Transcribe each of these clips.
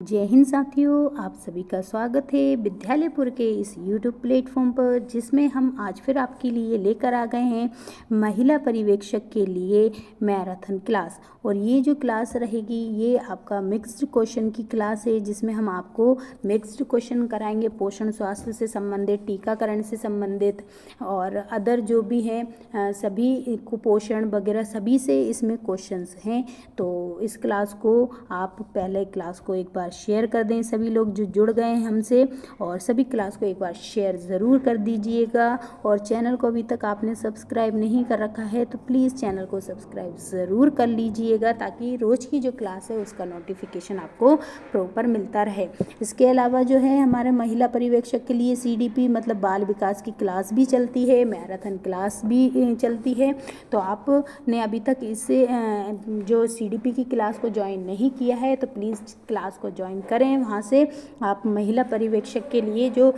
जय हिंद साथियों, आप सभी का स्वागत है विद्यालयपुर के इस YouTube प्लेटफॉर्म पर, जिसमें हम आज फिर आपके लिए लेकर आ गए हैं महिला पर्यवेक्षक के लिए मैराथन क्लास। और ये जो क्लास रहेगी ये आपका मिक्स्ड क्वेश्चन की क्लास है, जिसमें हम आपको मिक्स्ड क्वेश्चन कराएंगे पोषण स्वास्थ्य से संबंधित, टीकाकरण से संबंधित और अदर जो भी हैं सभी कुपोषण वगैरह सभी से इसमें क्वेश्चंस हैं। तो इस क्लास को आप पहले क्लास को एक बार शेयर कर दें, सभी लोग जो जुड़ गए हैं हमसे, और सभी क्लास को एक बार शेयर ज़रूर कर दीजिएगा। और चैनल को अभी तक आपने सब्सक्राइब नहीं कर रखा है तो प्लीज़ चैनल को सब्सक्राइब ज़रूर कर लीजिएगा, ताकि रोज़ की जो क्लास है उसका नोटिफिकेशन आपको प्रॉपर मिलता रहे। इसके अलावा जो है हमारे महिला पर्यवेक्षक के लिए CDP मतलब बाल विकास की क्लास भी चलती है, मैराथन क्लास भी चलती है। तो आपने अभी तक इससे जो CDP की क्लास को ज्वाइन नहीं किया है तो प्लीज़ क्लास को ज्वाइन करें। वहाँ से आप महिला पर्यवेक्षक के लिए जो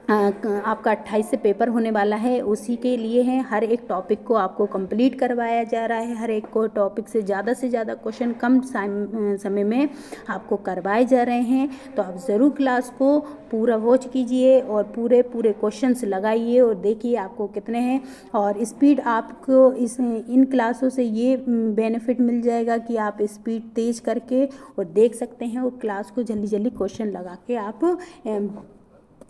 आपका 28 से पेपर होने वाला है उसी के लिए है। हर एक टॉपिक को आपको कंप्लीट करवाया जा रहा है, हर एक को टॉपिक से ज़्यादा क्वेश्चन कम समय में आपको करवाए जा रहे हैं। तो आप ज़रूर क्लास को पूरा वॉच कीजिए और पूरे क्वेश्चंस लगाइए और देखिए आपको कितने हैं। और स्पीड आपको इन क्लासों से ये बेनिफिट मिल जाएगा कि आप स्पीड तेज़ करके और देख सकते हैं और क्लास को जल्दी क्वेश्चन लगा के आप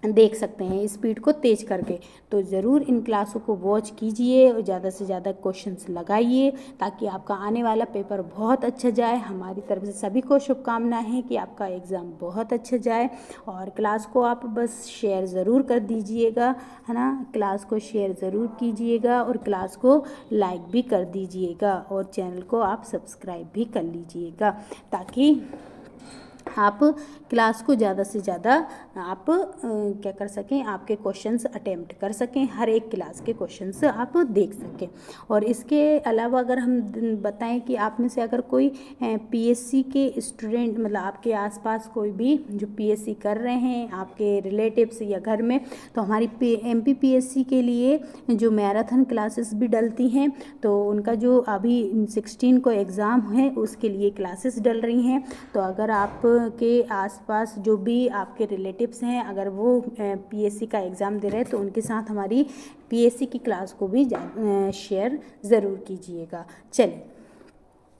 देख सकते हैं स्पीड को तेज करके। तो ज़रूर इन क्लासों को वॉच कीजिए और ज़्यादा से ज़्यादा क्वेश्चंस लगाइए, ताकि आपका आने वाला पेपर बहुत अच्छा जाए। हमारी तरफ से सभी को शुभकामनाएं हैं कि आपका एग्ज़ाम बहुत अच्छा जाए। और क्लास को आप बस शेयर ज़रूर कर दीजिएगा, है ना। क्लास को शेयर ज़रूर कीजिएगा और क्लास को लाइक भी कर दीजिएगा और चैनल को आप सब्सक्राइब भी कर लीजिएगा, ताकि आप क्लास को ज़्यादा से ज़्यादा आप क्या कर सकें, आपके क्वेश्चंस अटेम्प्ट कर सकें, हर एक क्लास के क्वेश्चंस आप देख सकें। और इसके अलावा अगर हम बताएं कि आप में से अगर कोई PSC के स्टूडेंट मतलब आपके आसपास कोई भी जो PSC कर रहे हैं आपके रिलेटिव्स या घर में, तो हमारी MPPSC के लिए जो मैराथन क्लासेस भी डलती हैं, तो उनका जो अभी 16 को एग्ज़ाम है उसके लिए क्लासेस डल रही हैं। तो अगर आप के आसपास जो भी आपके रिलेटिव्स हैं अगर वो PSC का एग्ज़ाम दे रहे हैं तो उनके साथ हमारी PSC की क्लास को भी शेयर ज़रूर कीजिएगा। चलिए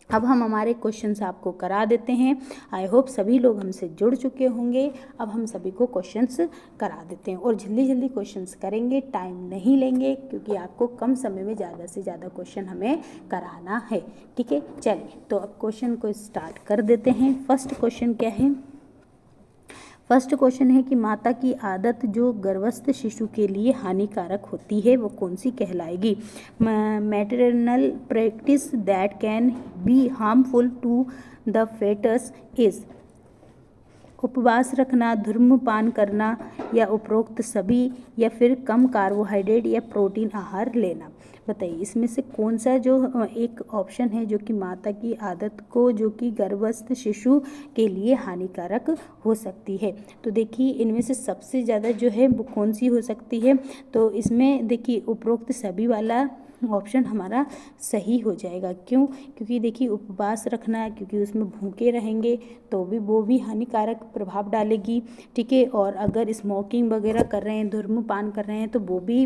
अब हम हमारे क्वेश्चंस आपको करा देते हैं। आई होप सभी लोग हमसे जुड़ चुके होंगे। अब हम सभी को क्वेश्चंस करा देते हैं और जल्दी क्वेश्चंस करेंगे, टाइम नहीं लेंगे, क्योंकि आपको कम समय में ज़्यादा से ज़्यादा क्वेश्चन हमें कराना है। ठीक है, चलिए तो अब क्वेश्चन को स्टार्ट कर देते हैं। फर्स्ट क्वेश्चन क्या है? फर्स्ट क्वेश्चन है कि माता की आदत जो गर्भस्थ शिशु के लिए हानिकारक होती है वो कौन सी कहलाएगी? Maternal practice that can be harmful to the foetus is उपवास रखना, धूम्रपान करना, या उपरोक्त सभी, या फिर कम कार्बोहाइड्रेट या प्रोटीन आहार लेना। बताइए इसमें से कौन सा जो एक ऑप्शन है जो कि माता की आदत को जो कि गर्भस्थ शिशु के लिए हानिकारक हो सकती है। तो देखिए इनमें से सबसे ज़्यादा जो है वो कौन सी हो सकती है? तो इसमें देखिए उपरोक्त सभी वाला ऑप्शन हमारा सही हो जाएगा। क्यों? क्योंकि देखिए उपवास रखना है, क्योंकि उसमें भूखे रहेंगे तो भी वो भी हानिकारक प्रभाव डालेगी। ठीक है, और अगर स्मोकिंग वगैरह कर रहे हैं, धूम्रपान कर रहे हैं तो वो भी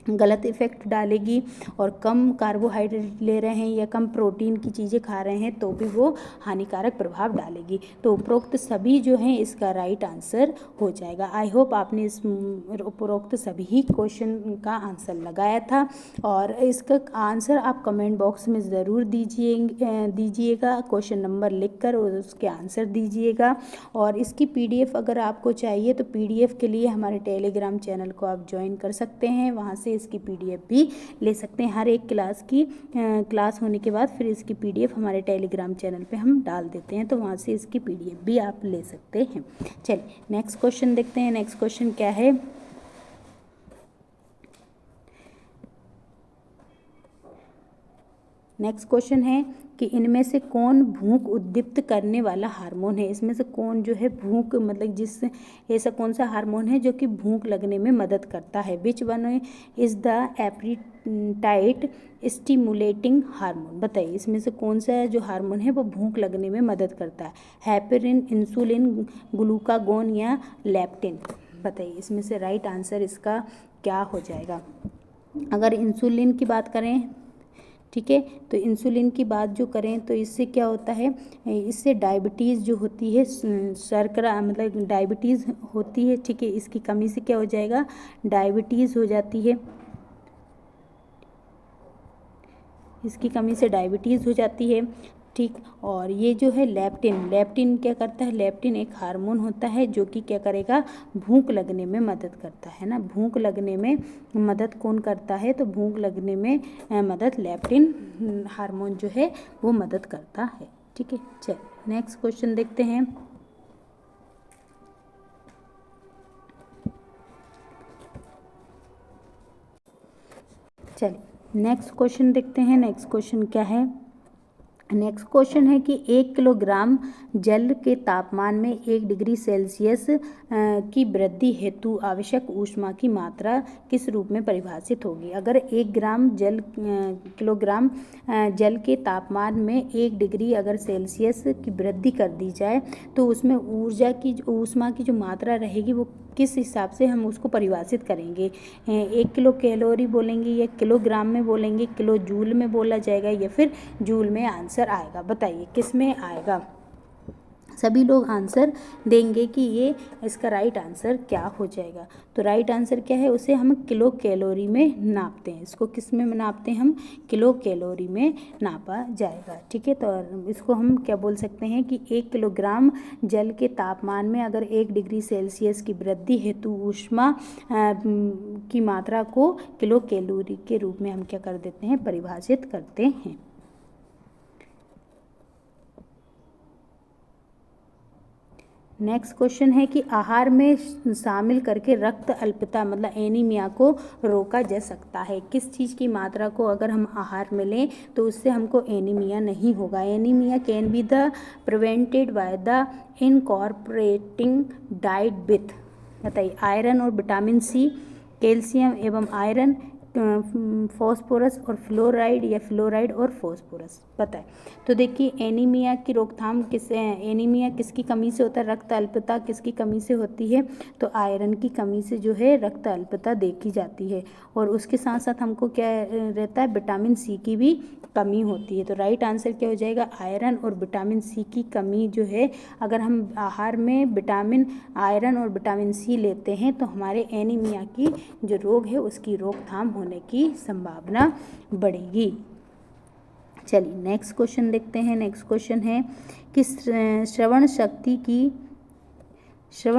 गलत इफ़ेक्ट डालेगी। और कम कार्बोहाइड्रेट ले रहे हैं या कम प्रोटीन की चीज़ें खा रहे हैं तो भी वो हानिकारक प्रभाव डालेगी। तो उपरोक्त सभी जो हैं इसका राइट आंसर हो जाएगा। आई होप आपने इस उपरोक्त सभी क्वेश्चन का आंसर लगाया था और इसका आंसर आप कमेंट बॉक्स में ज़रूर दीजिएगा क्वेश्चन नंबर लिखकर और उसके आंसर दीजिएगा। और इसकी PDF अगर आपको चाहिए तो PDF के लिए हमारे टेलीग्राम चैनल को आप ज्वाइन कर सकते हैं, वहाँ से इसकी PDF भी ले सकते हैं। हर एक क्लास होने के बाद फिर इसकी PDF हमारे टेलीग्राम चैनल पे हम डाल देते हैं, तो वहाँ से इसकी PDF भी आप ले सकते हैं। चलिए नेक्स्ट क्वेश्चन देखते हैं। नेक्स्ट क्वेश्चन क्या है? नेक्स्ट क्वेश्चन है कि इनमें से कौन भूख उद्दीप्त करने वाला हार्मोन है। इसमें से कौन जो है भूख मतलब जिस ऐसा कौन सा हार्मोन है जो कि भूख लगने में मदद करता है। Which one is the apatite stimulating hormone. बताइए इसमें से कौन सा जो हार्मोन है वो भूख लगने में मदद करता है। हेपेरिन, इंसुलिन, ग्लूकागोन या लेप्टिन। बताइए इसमें से राइट आंसर इसका क्या हो जाएगा। अगर इंसुलिन की बात करें, ठीक है, तो इंसुलिन की बात जो करें तो इससे क्या होता है, इससे डायबिटीज़ जो होती है, शर्करा मतलब डायबिटीज़ होती है, ठीक है, इसकी कमी से क्या हो जाएगा, डायबिटीज़ हो जाती है, इसकी कमी से डायबिटीज़ हो जाती है, ठीक। और ये जो है लेप्टिन क्या करता है, लेप्टिन एक हार्मोन होता है जो कि क्या करेगा, भूख लगने में मदद करता है ना। भूख लगने में मदद कौन करता है, तो भूख लगने में मदद लेप्टिन हार्मोन जो है वो मदद करता है, ठीक है। चलिए नेक्स्ट क्वेश्चन देखते हैं। चलिए नेक्स्ट क्वेश्चन देखते हैं। नेक्स्ट क्वेश्चन क्या है, नेक्स्ट क्वेश्चन है कि 1 किलोग्राम जल के तापमान में 1 डिग्री सेल्सियस की वृद्धि हेतु आवश्यक ऊष्मा की मात्रा किस रूप में परिभाषित होगी। अगर 1 किलोग्राम जल के तापमान में 1 डिग्री अगर सेल्सियस की वृद्धि कर दी जाए तो उसमें ऊष्मा की जो मात्रा रहेगी वो किस हिसाब से हम उसको परिभाषित करेंगे। 1 किलो कैलोरी बोलेंगे या किलोग्राम में बोलेंगे, किलो जूल में बोला जाएगा या फिर जूल में आंसर आएगा। बताइए किस में आएगा। सभी लोग आंसर देंगे कि ये इसका राइट आंसर क्या हो जाएगा। तो राइट आंसर क्या है, उसे हम किलो कैलोरी में नापते हैं। इसको किस में नापते हैं हम, किलो कैलोरी में नापा जाएगा, ठीक है। तो इसको हम क्या बोल सकते हैं कि 1 किलोग्राम जल के तापमान में अगर 1 डिग्री सेल्सियस की वृद्धि हेतु ऊष्मा की मात्रा को किलो कैलोरी के रूप में हम क्या कर देते हैं, परिभाषित करते हैं। नेक्स्ट क्वेश्चन है कि आहार में शामिल करके रक्त अल्पता मतलब एनीमिया को रोका जा सकता है। किस चीज़ की मात्रा को अगर हम आहार में लें तो उससे हमको एनीमिया नहीं होगा। Anaemia can be the prevented by the incorporating diet with, बताइए, आयरन और विटामिन सी, कैल्शियम एवं आयरन, फॉस्फोरस और फ्लोराइड या फ्लोराइड और फॉस्फोरस। पता है। तो देखिए एनीमिया की रोकथाम एनीमिया किसकी कमी से होता है, रक्त अल्पता किसकी कमी से होती है, तो आयरन की कमी से जो है रक्त अल्पता देखी जाती है। और उसके साथ साथ हमको क्या रहता है, विटामिन सी की भी कमी होती है। तो राइट आंसर क्या हो जाएगा, आयरन और विटामिन सी की कमी जो है, अगर हम आहार में आयरन और विटामिन सी लेते हैं तो हमारे एनीमिया की जो रोग है उसकी रोकथाम होने की संभावना बढ़ेगी। चलिए नेक्स्ट क्वेश्चन देखते हैं। नेक्स्ट क्वेश्चन है कि श्रवण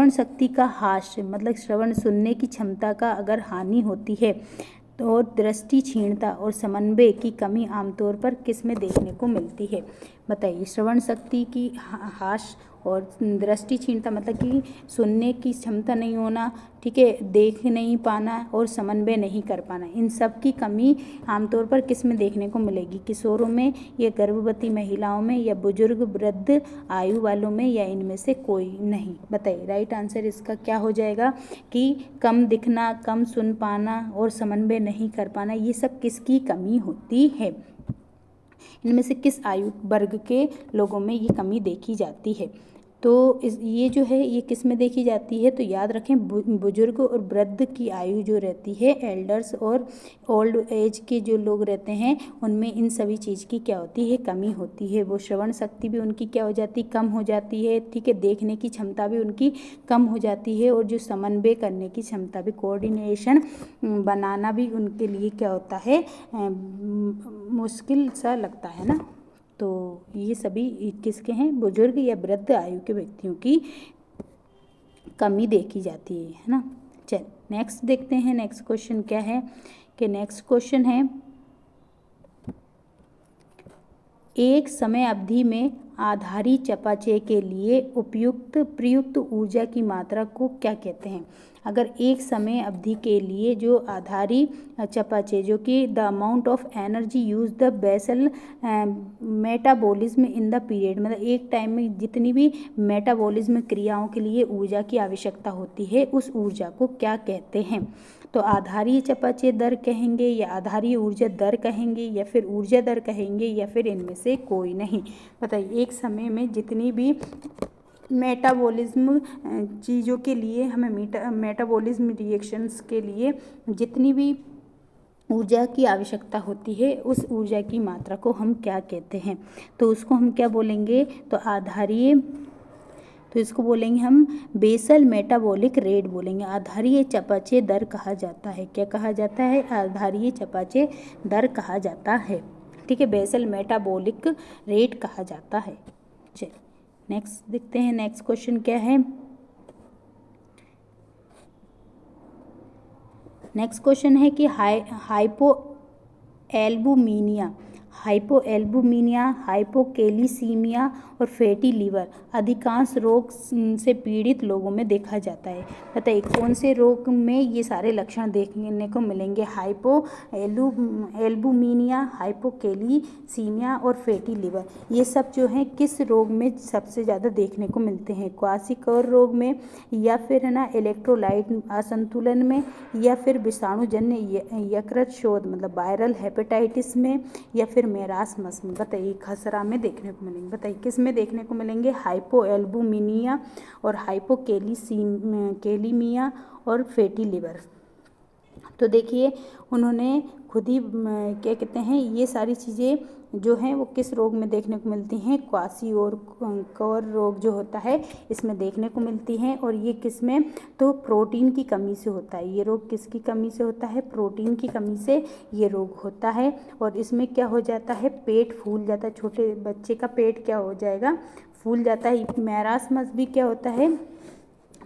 शक्ति का ह्रास मतलब श्रवण सुनने की क्षमता का अगर हानि होती है तो दृष्टि क्षीणता और समन्वय की कमी आमतौर पर किस में देखने को मिलती है। बताइए, श्रवण शक्ति की ह्रास और दृष्टि क्षीणता मतलब कि सुनने की क्षमता नहीं होना, ठीक है, देख नहीं पाना और समन्वय नहीं कर पाना, इन सब की कमी आमतौर पर किस में देखने को मिलेगी, किशोरों में या गर्भवती महिलाओं में या बुजुर्ग वृद्ध आयु वालों में या इनमें से कोई नहीं। बताइए राइट आंसर इसका क्या हो जाएगा कि कम दिखना, कम सुन पाना और समन्वय नहीं कर पाना, ये सब किसकी कमी होती है, इनमें से किस आयु वर्ग के लोगों में ये कमी देखी जाती है। तो ये जो है ये किस में देखी जाती है, तो याद रखें बुजुर्ग और वृद्ध की आयु जो रहती है, एल्डर्स और ओल्ड एज के जो लोग रहते हैं उनमें इन सभी चीज़ की क्या होती है, कमी होती है। वो श्रवण शक्ति भी उनकी क्या हो जाती है, कम हो जाती है, ठीक है, देखने की क्षमता भी उनकी कम हो जाती है और जो समन्वय करने की क्षमता भी, कोऑर्डिनेशन बनाना भी उनके लिए क्या होता है, मुश्किल सा लगता है ना। तो ये सभी किसके हैं, बुजुर्ग या वृद्ध आयु के व्यक्तियों की कमी देखी जाती है ना। चल नेक्स्ट देखते हैं। नेक्स्ट क्वेश्चन क्या है कि नेक्स्ट क्वेश्चन है एक समय अवधि में आधारी चयापचय के लिए उपयुक्त प्रयुक्त ऊर्जा की मात्रा को क्या कहते हैं? अगर एक समय अवधि के लिए जो आधारी चयापचय जो कि the amount of energy use the basal metabolism in the period, मतलब एक टाइम में जितनी भी मेटाबॉलिज्म क्रियाओं के लिए ऊर्जा की आवश्यकता होती है उस ऊर्जा को क्या कहते हैं? तो आधारी चयापचय दर कहेंगे या आधारी ऊर्जा दर कहेंगे या फिर ऊर्जा दर कहेंगे या फिर इनमें से कोई नहीं? बताइए, एक समय में जितनी भी मेटाबॉलिज्म चीज़ों के लिए हमें मेटाबॉलिज्म रिएक्शंस के लिए जितनी भी ऊर्जा की आवश्यकता होती है उस ऊर्जा की मात्रा को हम क्या कहते हैं? तो उसको हम क्या बोलेंगे? तो आधारीय, तो इसको बोलेंगे हम बेसल मेटाबॉलिक रेट बोलेंगे। आधारीय चयापचय दर कहा जाता है। क्या कहा जाता है? आधारीय चयापचय दर कहा जाता है। ठीक है, बेसल मेटाबॉलिक रेट कहा जाता है। चलिए नेक्स्ट देखते हैं, नेक्स्ट क्वेश्चन क्या है। नेक्स्ट क्वेश्चन है कि हाइपोएल्बुमिनिया, हाइपोकैलिसीमिया और फैटी लीवर अधिकांश रोग से पीड़ित लोगों में देखा जाता है। बताइए कौन से रोग में ये सारे लक्षण देखने को मिलेंगे? हाइपोएल्बुमिनिया, हाइपोकैलिसीमिया और फैटी लीवर, ये सब जो हैं किस रोग में सबसे ज़्यादा देखने को मिलते हैं? क्वासिकर रोग में, या फिर है ना इलेक्ट्रोलाइट असंतुलन में, या फिर विषाणुजन्य यकृत शोथ मतलब वायरल हेपेटाइटिस में, या फिर मेरास्मस में? बताइए खसरा में देखने को मिलेंगे। बताइए किस में देखने को मिलेंगे? हाइपोएल्बुमिनिया और हाइपोकैलिमिया और फैटी लीवर। तो देखिए उन्होंने खुद ही क्या कहते हैं, ये सारी चीज़ें जो हैं वो किस रोग में देखने को मिलती हैं? क्वासिकर रोग जो होता है इसमें देखने को मिलती हैं। और ये किस में? तो प्रोटीन की कमी से होता है। ये रोग किसकी कमी से होता है? प्रोटीन की कमी से ये रोग होता है। और इसमें क्या हो जाता है? पेट फूल जाता है। छोटे बच्चे का पेट क्या हो जाएगा? फूल जाता है। मेरास्मस भी क्या होता है?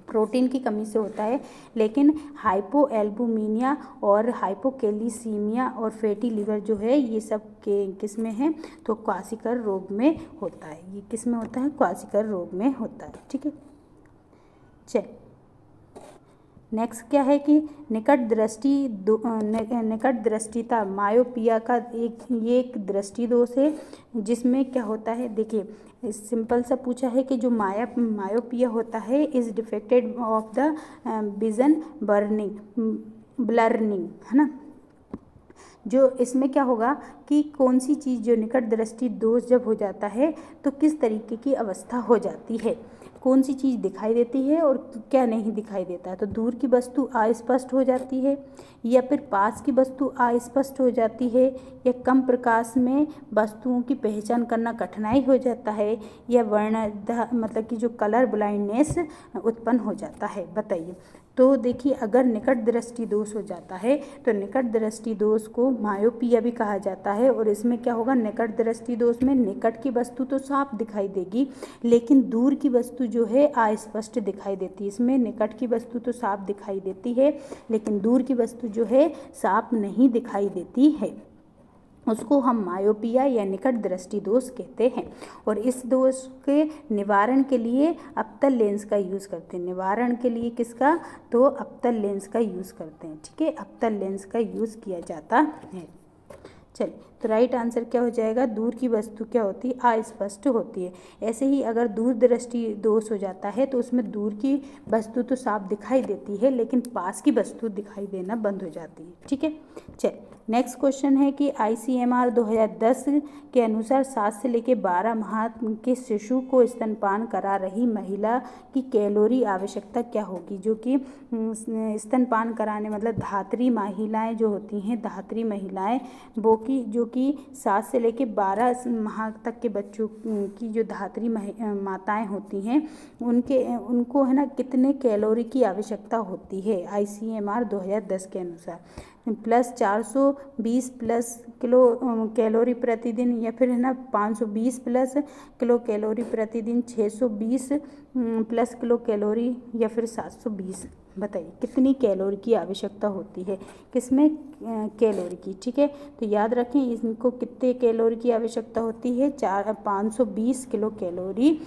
प्रोटीन की कमी से होता है। लेकिन हाइपोएल्बुमिनिया और हाइपोकैलिसीमिया और फैटी लीवर जो है ये सब के किस में है? तो क्वासिकर रोग में होता है। ये किस में होता है? क्वासिकर रोग में होता है। ठीक है, चल नेक्स्ट क्या है कि निकट दृष्टिता मायोपिया का एक दृष्टि दोष है जिसमें क्या होता है? देखिए सिंपल सा पूछा है कि जो मायोपिया होता है is defected of the vision blurring, है ना। जो इसमें क्या होगा कि कौन सी चीज़ जो निकट दृष्टि दोष जब हो जाता है तो किस तरीके की अवस्था हो जाती है? कौन सी चीज़ दिखाई देती है और क्या नहीं दिखाई देता है? तो दूर की वस्तु अस्पष्ट हो जाती है, या फिर पास की वस्तु अस्पष्ट हो जाती है, या कम प्रकाश में वस्तुओं की पहचान करना कठिनाई हो जाता है, या मतलब कि जो कलर ब्लाइंडनेस उत्पन्न हो जाता है। बताइए। तो देखिए अगर निकट दृष्टि दोष हो जाता है तो निकट दृष्टि दोष को मायोपिया भी कहा जाता है। और इसमें क्या होगा? निकट दृष्टि दोष में निकट की वस्तु तो साफ दिखाई देगी लेकिन दूर की वस्तु जो है अस्पष्ट दिखाई देती है। इसमें निकट की वस्तु तो साफ दिखाई देती है लेकिन दूर की वस्तु जो है साफ नहीं दिखाई देती है। उसको हम मायोपिया या निकट दृष्टि दोष कहते हैं। और इस दोष के निवारण के लिए अवतल लेंस का यूज़ करते हैं। निवारण के लिए किसका? तो अवतल लेंस का यूज़ करते हैं। ठीक है, अवतल लेंस का यूज़ किया जाता है। चलिए, तो राइट आंसर क्या हो जाएगा? दूर की वस्तु क्या होती है? अस्पष्ट होती है। ऐसे ही अगर दूर दृष्टि दोष हो जाता है तो उसमें दूर की वस्तु तो साफ दिखाई देती है लेकिन पास की वस्तु दिखाई देना बंद हो जाती है। ठीक है, चलिए नेक्स्ट क्वेश्चन है कि ICMR 2010 के अनुसार 7 से लेकर 12 माह के शिशु को स्तनपान करा रही महिला की कैलोरी आवश्यकता क्या होगी? जो कि स्तनपान कराने मतलब धात्री महिलाएं जो होती हैं, धात्री महिलाएं वो की जो कि 7 से लेकर 12 माह तक के बच्चों की जो धात्री माताएं होती हैं उनको है ना कितने कैलोरी की आवश्यकता होती है ICMR 2010 के अनुसार? प्लस 420 प्लस किलो कैलोरी प्रतिदिन, या फिर है ना 520 प्लस किलो कैलोरी प्रतिदिन, 620 प्लस किलो कैलोरी, या फिर 720। बताइए कितनी कैलोरी की आवश्यकता होती है, किसमें कैलोरी की। ठीक है, तो याद रखें इनको कितने कैलोरी की आवश्यकता होती है, 520 किलो कैलोरी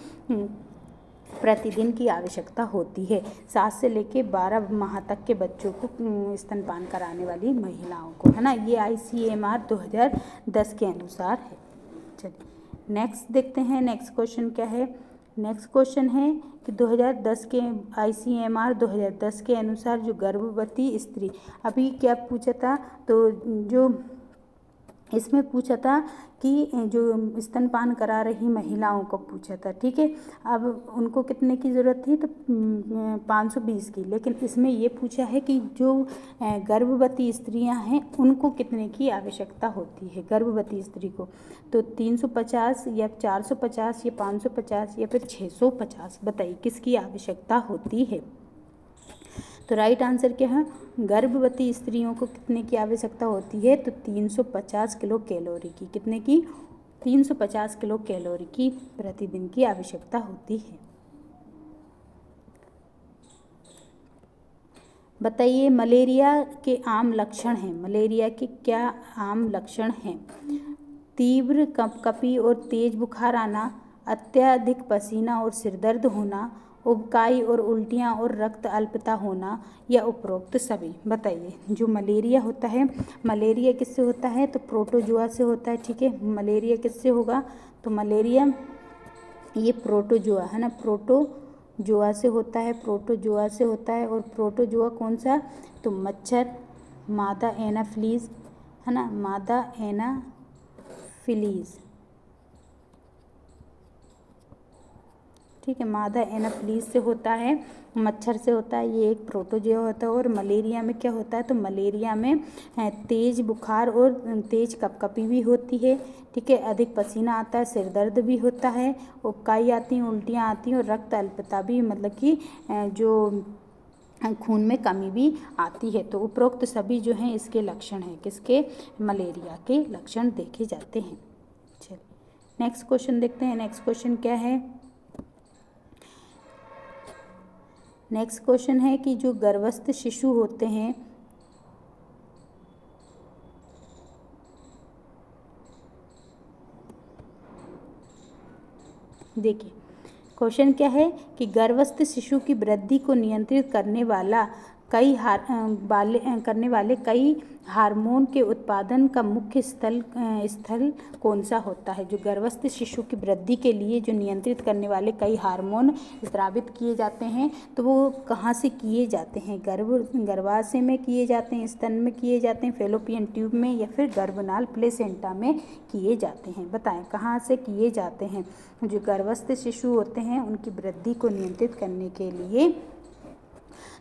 प्रतिदिन की आवश्यकता होती है 7 से लेके 12 माह तक के बच्चों को स्तनपान कराने वाली महिलाओं को, है ना। ये ICMR 2010 के अनुसार है। चलिए नेक्स्ट देखते हैं, नेक्स्ट क्वेश्चन क्या है। नेक्स्ट क्वेश्चन है कि 2010 के ICMR 2010 के अनुसार जो गर्भवती स्त्री, अभी क्या पूछा था, तो जो इसमें पूछा था कि जो स्तनपान करा रही महिलाओं को पूछा था। ठीक है, अब उनको कितने की ज़रूरत थी, तो 520 की, लेकिन इसमें ये पूछा है कि जो गर्भवती स्त्रियां हैं उनको कितने की आवश्यकता होती है, गर्भवती स्त्री को, तो 350 या 450 या 550 या फिर 650। बताइए किसकी आवश्यकता होती है। तो राइट आंसर क्या है, गर्भवती स्त्रियों को कितने की आवश्यकता होती है, तो 350 किलो कैलोरी की, कितने की, 350 किलो कैलोरी की प्रतिदिन की आवश्यकता होती है। बताइए मलेरिया के आम लक्षण हैं, मलेरिया के क्या आम लक्षण हैं। तीव्र कपकपी और तेज बुखार आना, अत्यधिक पसीना और सिरदर्द होना, उबकाई और उल्टियाँ और रक्त अल्पता होना, या उपरोक्त सभी। बताइए जो मलेरिया होता है, मलेरिया किससे होता है, तो प्रोटोजुआ से होता है। ठीक है, मलेरिया किससे होगा, तो मलेरिया ये प्रोटोजुआ है ना, प्रोटोजुआ से होता है, प्रोटोजुआ से होता है। और प्रोटोजुआ कौन सा, तो मच्छर, मादा एनाफिलीज, है ना, मादा एनाफिलीज। ठीक है, मादा एनाफिलीज से होता है, मच्छर से होता है, ये एक प्रोटोजुआ होता है। और मलेरिया में क्या होता है, तो मलेरिया में तेज बुखार और तेज कपकपी भी होती है। ठीक है, अधिक पसीना आता है, सिर दर्द भी होता है, उबकाई आती हैं, उल्टियाँ आती हैं और रक्त अल्पता भी, मतलब कि जो खून में कमी भी आती है। तो उपरोक्त सभी जो हैं इसके लक्षण हैं, किसके, मलेरिया के लक्षण देखे जाते हैं। चलिए नेक्स्ट क्वेश्चन देखते हैं। नेक्स्ट क्वेश्चन क्या है, नेक्स्ट क्वेश्चन है कि जो गर्भस्थ शिशु होते हैं, देखिए क्वेश्चन क्या है कि गर्भस्थ शिशु की वृद्धि को नियंत्रित करने वाले कई हार्मोन के उत्पादन का मुख्य स्थल कौन सा होता है। जो गर्भस्थ शिशु की वृद्धि के लिए जो नियंत्रित करने वाले कई हार्मोन स्रावित किए जाते हैं, तो वो कहाँ से किए जाते हैं, गर्भाशय में किए जाते हैं, स्तन में किए जाते हैं, फैलोपियन ट्यूब में, या फिर गर्भनाल प्लेसेंटा में किए जाते हैं। बताएं कहाँ से किए जाते हैं। जो गर्भस्थ शिशु होते हैं उनकी वृद्धि को नियंत्रित करने के लिए,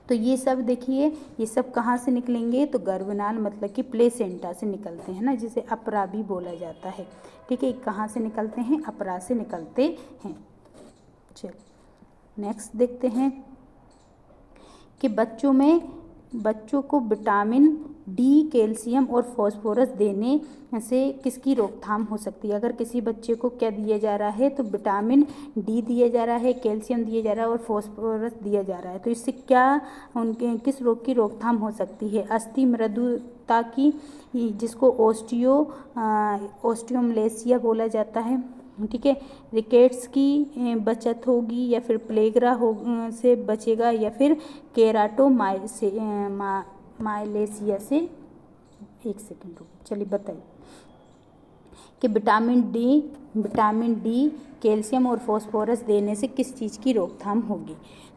तो ये सब देखिए, ये सब कहाँ से निकलेंगे, तो गर्भनाल मतलब कि प्लेसेंटा से निकलते हैं ना, जिसे अपरा भी बोला जाता है। ठीक है, कहाँ से निकलते हैं, अपरा से निकलते हैं। चलिए नेक्स्ट देखते हैं कि बच्चों को विटामिन डी, कैल्शियम और फास्फोरस देने से किसकी रोकथाम हो सकती है। अगर किसी बच्चे को क्या दिया जा रहा है, तो विटामिन डी दिया जा रहा है, कैल्शियम दिया जा रहा है और फास्फोरस दिया जा रहा है, तो इससे क्या उनके किस रोग की रोकथाम हो सकती है। अस्थि मृदुता की, जिसको ओस्टियोमलेसिया बोला जाता है। ठीक है, रिकेट्स की बचत होगी, या फिर प्लेगरा से बचेगा, या फिर केराटोमाइलेसिया से। एक सेकंड रुको, चलिए बताइए कि विटामिन डी, कैल्शियम और फास्फोरस देने से किस चीज़ की रोकथाम होगी।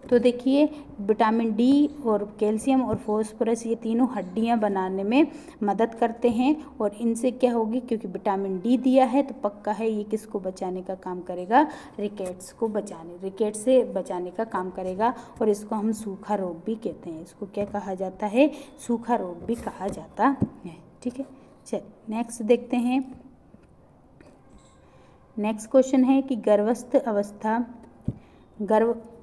तो देखिए विटामिन डी और कैल्शियम और फास्फोरस ये तीनों हड्डियां बनाने में मदद करते हैं, और इनसे क्या होगी, क्योंकि विटामिन डी दिया है तो पक्का है ये किसको बचाने का काम करेगा, रिकेट से बचाने का काम करेगा। और इसको हम सूखा रोग भी कहते हैं, इसको क्या कहा जाता है, सूखा रोग भी कहा जाता है। ठीक है, चलिए नेक्स्ट देखते हैं। नेक्स्ट क्वेश्चन है कि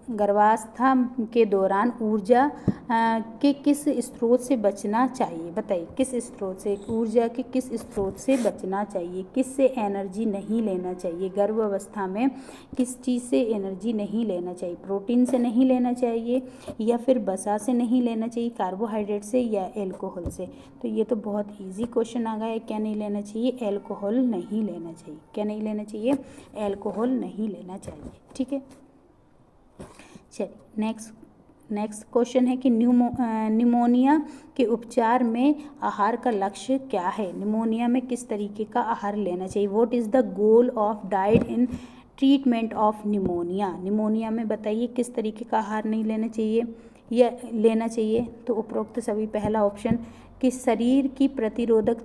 गर्भावस्था के दौरान ऊर्जा के किस स्रोत से बचना चाहिए? बताइए किस स्रोत से, ऊर्जा के किस स्रोत से बचना चाहिए, किससे एनर्जी नहीं लेना चाहिए? गर्भ अवस्था में किस चीज़ से एनर्जी नहीं लेना चाहिए? प्रोटीन से नहीं लेना चाहिए या फिर वसा से नहीं लेना चाहिए, कार्बोहाइड्रेट से या एल्कोहल से? तो ये तो बहुत ईजी क्वेश्चन आ गया है। क्या नहीं लेना चाहिए? एल्कोहल नहीं लेना चाहिए। क्या नहीं लेना चाहिए? एल्कोहल नहीं लेना चाहिए। ठीक है, चलिए नेक्स्ट क्वेश्चन है कि निमोनिया के उपचार में आहार का लक्ष्य क्या है? निमोनिया में किस तरीके का आहार लेना चाहिए? What is the goal of diet in treatment of pneumonia? Pneumonia में बताइए किस तरीके का आहार नहीं लेना चाहिए या लेना चाहिए? तो उपरोक्त सभी पहला ऑप्शन कि शरीर की प्रतिरोधक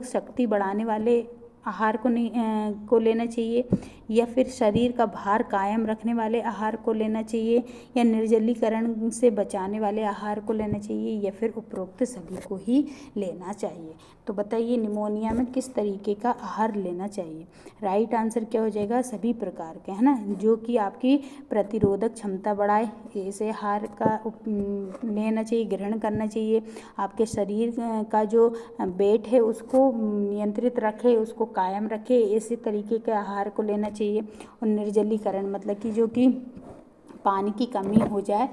शक्ति बढ़ाने वाले आहार को लेना चाहिए, या फिर शरीर का भार कायम रखने वाले आहार को लेना चाहिए, या निर्जलीकरण से बचाने वाले आहार को लेना चाहिए, या फिर उपरोक्त सभी को ही लेना चाहिए? तो बताइए निमोनिया में किस तरीके का आहार लेना चाहिए? राइट आंसर क्या हो जाएगा? सभी प्रकार के, है ना, जो कि आपकी प्रतिरोधक क्षमता बढ़ाए ऐसे आहार का लेना चाहिए, ग्रहण करना चाहिए। आपके शरीर का जो वेट है उसको नियंत्रित रखे, उसको कायम रखे, ऐसे तरीके के आहार को लेना चाहिए। और निर्जलीकरण मतलब कि जो कि पानी की कमी हो जाए,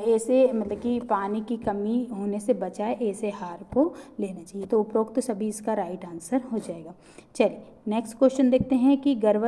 ऐसे मतलब कि पानी की कमी होने से बचाए ऐसे आहार को लेना चाहिए। तो उपरोक्त सभी इसका राइट आंसर हो जाएगा। चलिए नेक्स्ट क्वेश्चन देखते हैं कि गर्भ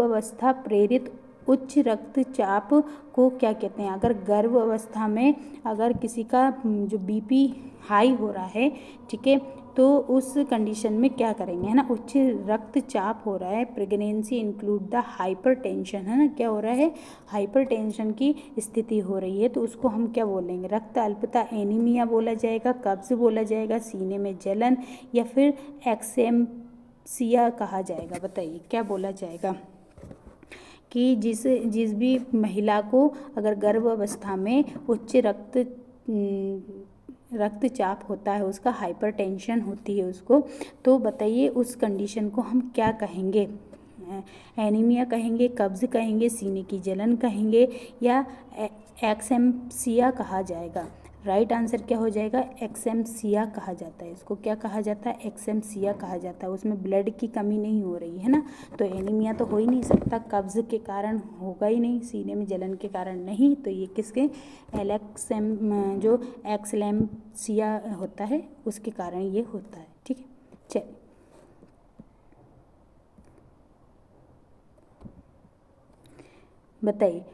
अवस्था प्रेरित उच्च रक्तचाप को क्या कहते हैं? अगर गर्भ अवस्था में अगर किसी का जो बीपी हाई हो रहा है, ठीक है, तो उस कंडीशन में क्या करेंगे, है ना, उच्च रक्तचाप हो रहा है, प्रेगनेंसी इंक्लूड द हाइपरटेंशन, है ना, क्या हो रहा है? हाइपरटेंशन की स्थिति हो रही है, तो उसको हम क्या बोलेंगे? रक्त अल्पता एनीमिया बोला जाएगा, कब्ज बोला जाएगा, सीने में जलन, या फिर एक्सेम्पसिया कहा जाएगा? बताइए क्या बोला जाएगा? कि जिस भी महिला को अगर गर्भ अवस्था में उच्च रक्तचाप होता है, उसका हाइपरटेंशन होती है उसको, तो बताइए उस कंडीशन को हम क्या कहेंगे? एनीमिया कहेंगे, कब्ज कहेंगे, सीने की जलन कहेंगे, या एक्सेम्पसिया कहा जाएगा? राइट आंसर क्या हो जाएगा? एक्सेम्पसिया कहा जाता है। इसको क्या कहा जाता है? एक्सेम्पसिया कहा जाता है। उसमें ब्लड की कमी नहीं हो रही है ना, तो एनीमिया तो हो ही नहीं सकता, कब्ज के कारण होगा ही नहीं, सीने में जलन के कारण नहीं, तो ये किसके जो एक्सेम्पसिया होता है उसके कारण ये होता है। ठीक है, चलिए बताइए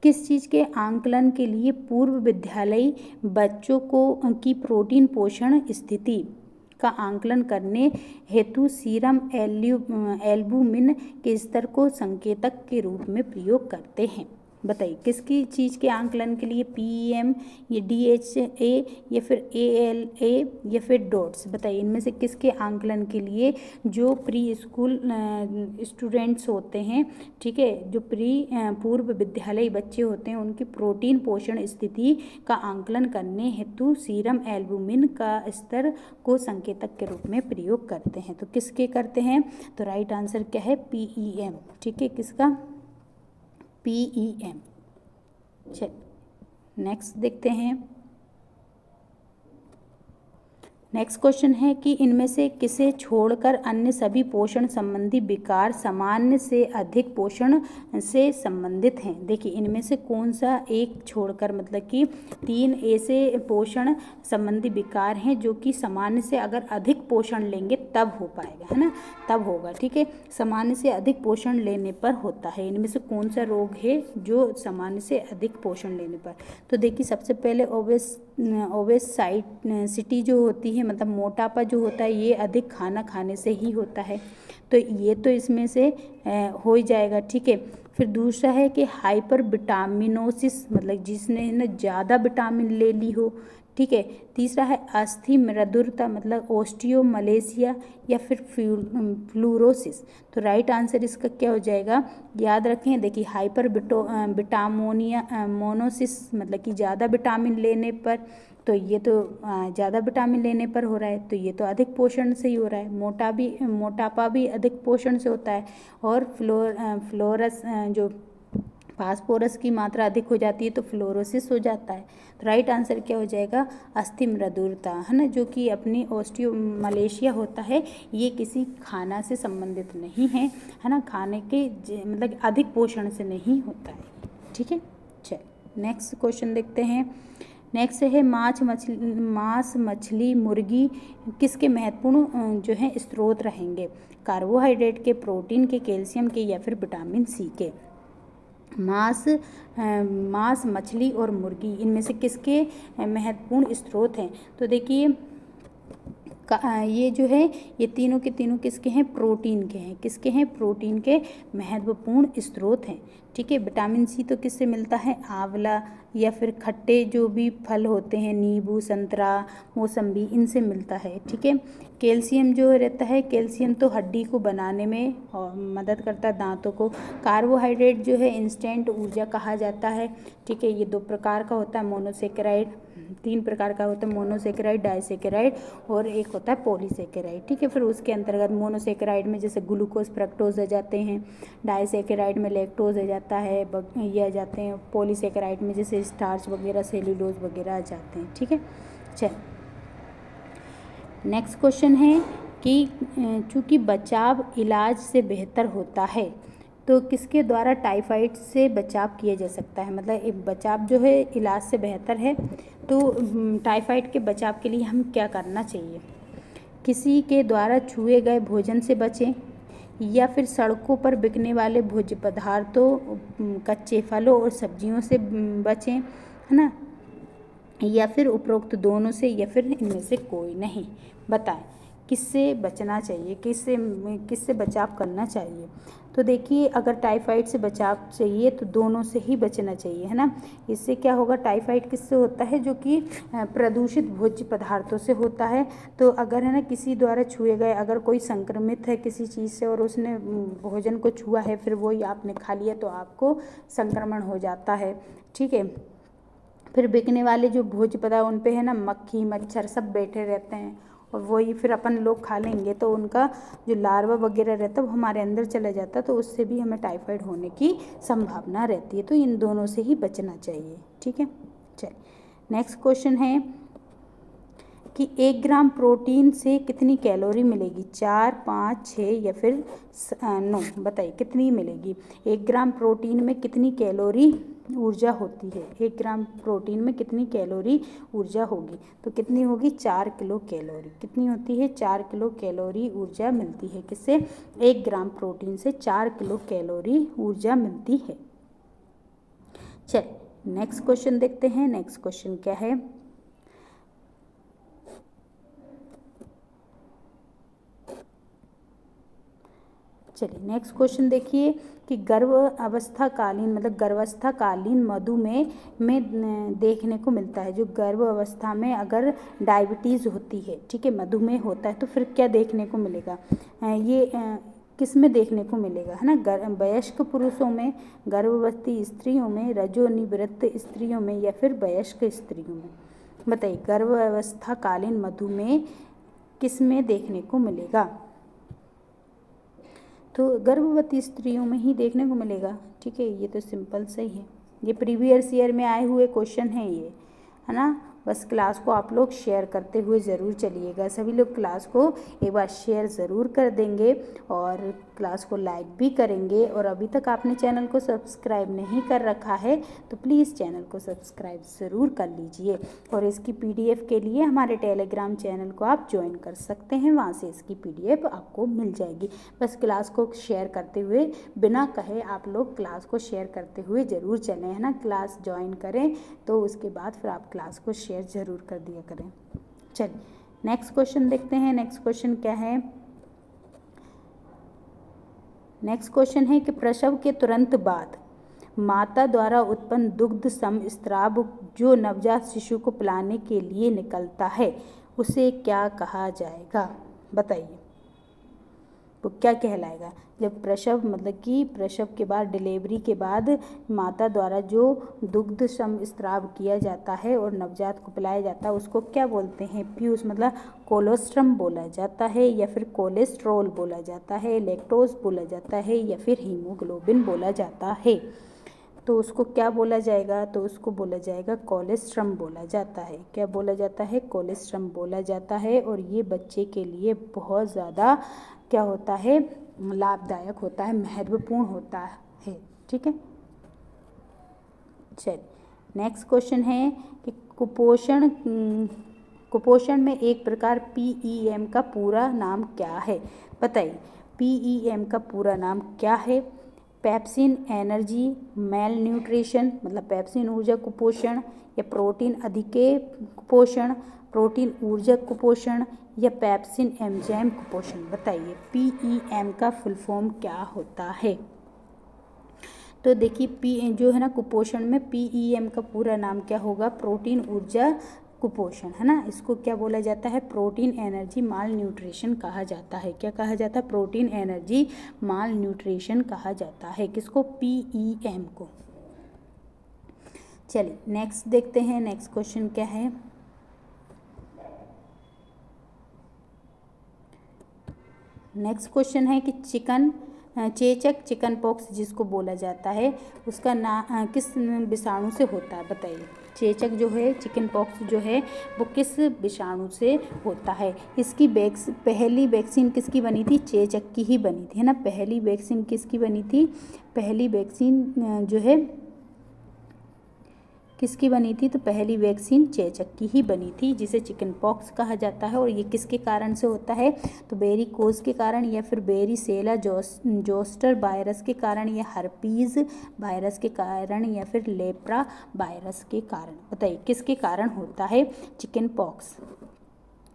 किस चीज़ के आंकलन के लिए पूर्व विद्यालयी बच्चों की प्रोटीन पोषण स्थिति का आंकलन करने हेतु सीरम एल्बुमिन के स्तर को संकेतक के रूप में प्रयोग करते हैं? बताइए किसकी चीज़ के आंकलन के लिए? पीएम, ये DHA, या फिर ALA, या फिर डॉट्स? बताइए इनमें से किसके आंकलन के लिए जो प्री स्कूल स्टूडेंट्स होते हैं, ठीक है, जो पूर्व विद्यालयी बच्चे होते हैं, उनकी प्रोटीन पोषण स्थिति का आंकलन करने हेतु सीरम एल्बुमिन का स्तर को संकेतक के रूप में प्रयोग करते हैं? तो किसके करते हैं? तो राइट आंसर क्या है? PEM। ठीक है, किसका? PEM। चलिए नेक्स्ट देखते हैं। नेक्स्ट क्वेश्चन है कि इनमें से किसे छोड़कर अन्य सभी पोषण संबंधी विकार सामान्य से अधिक पोषण से संबंधित हैं? देखिए इनमें से कौन सा एक छोड़कर, मतलब कि 3 ऐसे पोषण संबंधी विकार हैं जो कि सामान्य से अगर अधिक पोषण लेंगे तब हो पाएगा, है ना, तब होगा। ठीक है, सामान्य से अधिक पोषण लेने पर होता है। इनमें से कौन सा रोग है जो सामान्य से अधिक पोषण लेने पर? तो देखिए सबसे पहले ओबेसिटी जो होती है, मतलब मोटापा जो होता है, ये अधिक खाना खाने से ही होता है, तो ये तो इसमें से हो ही जाएगा। ठीक है, फिर दूसरा है कि हाइपर विटामिनोसिस, मतलब जिसने ना ज़्यादा विटामिन ले ली हो। ठीक है, तीसरा है अस्थि मृदुरता, मतलब ओस्टियोमलेशिया, या फिर फ्लूरोसिस। तो राइट आंसर इसका क्या हो जाएगा? याद रखें, देखिए हाइपर मोनोसिस मतलब कि ज़्यादा विटामिन लेने पर, तो ये तो ज़्यादा विटामिन लेने पर हो रहा है, तो ये तो अधिक पोषण से ही हो रहा है। मोटापा भी अधिक पोषण से होता है। और फास्फोरस की मात्रा अधिक हो जाती है तो फ्लोरोसिस हो जाता है। तो राइट आंसर क्या हो जाएगा, अस्थि मृदुरता, है ना, जो कि अपनी ऑस्टियोमलेशिया होता है, ये किसी खाना से संबंधित नहीं है ना, खाने के मतलब अधिक पोषण से नहीं होता है। ठीक है, चल नेक्स्ट क्वेश्चन देखते हैं। नेक्स्ट है मांस मछली मुर्गी किसके महत्वपूर्ण जो है स्रोत रहेंगे, कार्बोहाइड्रेट के, प्रोटीन के, कैल्शियम के या फिर विटामिन सी के। मांस मछली और मुर्गी इनमें से किसके महत्वपूर्ण स्रोत हैं, तो देखिए ये जो है ये तीनों के तीनों किसके हैं, प्रोटीन के हैं। किसके हैं, प्रोटीन के महत्वपूर्ण स्रोत हैं। ठीक है, विटामिन सी तो किससे मिलता है, आंवला या फिर खट्टे जो भी फल होते हैं, नींबू, संतरा, मौसम्बी, इनसे मिलता है। ठीक है, कैल्शियम जो रहता है, कैल्शियम तो हड्डी को बनाने में मदद करता है, दांतों को। कार्बोहाइड्रेट जो है इंस्टेंट ऊर्जा कहा जाता है। ठीक है, ये 2 प्रकार का होता है, मोनोसेकेराइड, 3 प्रकार का होता है, मोनोसेकेराइड, डाइसेकेराइड और एक होता है पॉलीसेकेराइड। ठीक है, फिर उसके अंतर्गत मोनोसेकेराइड में जैसे ग्लूकोज, फ्रक्टोज आ जाते हैं, डाइसेकेराइड में लैक्टोज आ जाता है, ये आ जाते हैं, पॉलीसेकेराइड में जैसे स्टार्च वगैरह, सेल्यूलोज वगैरह आ जाते हैं। ठीक है, चल नेक्स्ट क्वेश्चन है कि चूँकि बचाव इलाज से बेहतर होता है तो किसके द्वारा टाइफाइड से बचाव किया जा सकता है, मतलब बचाव जो है इलाज से बेहतर है, तो टाइफाइड के बचाव के लिए हम क्या करना चाहिए, किसी के द्वारा छुए गए भोजन से बचें, या फिर सड़कों पर बिकने वाले भोज्य पदार्थों, कच्चे फलों और सब्जियों से बचें, है ना, या फिर उपरोक्त दोनों से, या फिर इनमें से कोई नहीं। बताएं किससे बचना चाहिए, किससे बचाव करना चाहिए। तो देखिए अगर टाइफाइड से बचाव चाहिए तो दोनों से ही बचना चाहिए, है ना। इससे क्या होगा, टाइफाइड किससे होता है, जो कि प्रदूषित भोज्य पदार्थों से होता है। तो अगर है ना किसी द्वारा छुए गए, अगर कोई संक्रमित है किसी चीज़ से और उसने भोजन को छुआ है, फिर वही आपने खा लिया तो आपको संक्रमण हो जाता है। ठीक है, फिर बिकने वाले जो भोज्य पदार्थ उन पे है ना मक्खी मच्छर सब बैठे रहते हैं, और वही फिर अपन लोग खा लेंगे तो उनका जो लार्वा वगैरह रहता है वो हमारे अंदर चला जाता है, तो उससे भी हमें टाइफाइड होने की संभावना रहती है। तो इन दोनों से ही बचना चाहिए। ठीक है, चलिए नेक्स्ट क्वेश्चन है कि 1 ग्राम प्रोटीन से कितनी कैलोरी मिलेगी, 4, 5, 6 या फिर 9, बताइए कितनी मिलेगी। 1 ग्राम प्रोटीन में कितनी कैलोरी ऊर्जा होती है, 1 ग्राम प्रोटीन में कितनी कैलोरी ऊर्जा होगी, तो कितनी होगी, 4 किलो कैलोरी। कितनी होती है, 4 किलो कैलोरी ऊर्जा मिलती है। किससे, 1 ग्राम प्रोटीन से 4 किलो कैलोरी ऊर्जा मिलती है। चल नेक्स्ट क्वेश्चन देखते हैं। नेक्स्ट क्वेश्चन क्या है, चलिए नेक्स्ट क्वेश्चन देखिए कि गर्भावस्थाकालीन मतलब गर्भावस्थाकालीन मधुमेह में देखने को मिलता है। जो गर्भावस्था में अगर डायबिटीज़ होती है, ठीक है, मधुमेह होता है, तो फिर क्या देखने को मिलेगा, ये किस में देखने को मिलेगा, है ना, वयस्क पुरुषों में, गर्भवती स्त्रियों में, रजोनिवृत्त स्त्रियों में या फिर वयस्क स्त्रियों में। बताइए गर्भावस्थाकालीन मधुमेह किस में देखने को मिलेगा, तो गर्भवती स्त्रियों में ही देखने को मिलेगा। ठीक है, ये तो सिंपल सही है, ये प्रीवियस ईयर में आए हुए क्वेश्चन हैं ये, है ना। बस क्लास को आप लोग शेयर करते हुए ज़रूर चलिएगा, सभी लोग क्लास को एक बार शेयर ज़रूर कर देंगे और क्लास को लाइक भी करेंगे। और अभी तक आपने चैनल को सब्सक्राइब नहीं कर रखा है तो प्लीज़ चैनल को सब्सक्राइब ज़रूर कर लीजिए। और इसकी PDF के लिए हमारे टेलीग्राम चैनल को आप ज्वाइन कर सकते हैं, वहाँ से इसकी PDF आपको मिल जाएगी। बस क्लास को शेयर करते हुए बिना कहे आप लोग क्लास को शेयर करते हुए ज़रूर चलें, है ना। क्लास ज्वाइन करें तो उसके बाद फिर आप क्लास को शेयर ज़रूर कर दिया करें। चलिए नेक्स्ट क्वेश्चन देखते हैं। नेक्स्ट क्वेश्चन क्या है, नेक्स्ट क्वेश्चन है कि प्रसव के तुरंत बाद माता द्वारा उत्पन्न दुग्ध सम स्राव जो नवजात शिशु को पिलाने के लिए निकलता है उसे क्या कहा जाएगा, बताइए वो क्या कहलाएगा। जब प्रसव मतलब कि प्रसव के बाद डिलीवरी के बाद माता द्वारा जो दुग्ध सम स्राव किया जाता है और नवजात को पिलाया जाता है उसको क्या बोलते हैं, पीयूष मतलब कोलोस्ट्रम बोला जाता है या फिर कोलेस्ट्रॉल बोला जाता है, लैक्टोज बोला जाता है या फिर हीमोग्लोबिन बोला जाता है। तो उसको क्या बोला जाएगा, तो उसको बोला जाएगा कोलेस्ट्रम बोला जाता है। क्या बोला जाता है, कोलेस्ट्रम बोला जाता है। और ये बच्चे के लिए बहुत ज़्यादा क्या होता है, लाभदायक होता है, महत्वपूर्ण होता है। ठीक है, चलिए नेक्स्ट क्वेश्चन है कि कुपोषण में एक प्रकार PEM का पूरा नाम क्या है, बताइए। PEM का पूरा नाम क्या है? पेप्सिन एनर्जी मेल न्यूट्रिशन, मतलब पेप्सिन ऊर्जा कुपोषण, या प्रोटीन अधिके कुपोषण, प्रोटीन ऊर्जा कुपोषण, या पेप्सिन एंजाइम कुपोषण। बताइए PEM का फुल फॉर्म क्या होता है। तो देखिए जो है ना कुपोषण में PEM का पूरा नाम क्या होगा, प्रोटीन ऊर्जा कुपोषण, है ना। इसको क्या बोला जाता है, प्रोटीन एनर्जी माल न्यूट्रिशन कहा जाता है। क्या कहा जाता है, प्रोटीन एनर्जी माल न्यूट्रिशन कहा जाता है। किसको, PEM को। चलिए नेक्स्ट देखते हैं, नेक्स्ट क्वेश्चन क्या है। नेक्स्ट क्वेश्चन है कि चेचक चिकन पॉक्स जिसको बोला जाता है उसका किस विषाणु से होता है, बताइए। चेचक जो है, चिकन पॉक्स जो है, वो किस विषाणु से होता है। इसकी पहली वैक्सीन किसकी बनी थी, चेचक की ही बनी थी, है ना। पहली वैक्सीन किसकी बनी थी, पहली वैक्सीन जो है किसकी बनी थी, तो पहली वैक्सीन चेचक की ही बनी थी, जिसे चिकन पॉक्स कहा जाता है। और ये किसके कारण से होता है, तो बेरीकोज के कारण, या फिर बेरीसेला जोस्टर वायरस के कारण, या हर्पीज वायरस के कारण, या फिर लेप्रा वायरस के कारण। बताइए किसके कारण होता है चिकन पॉक्स।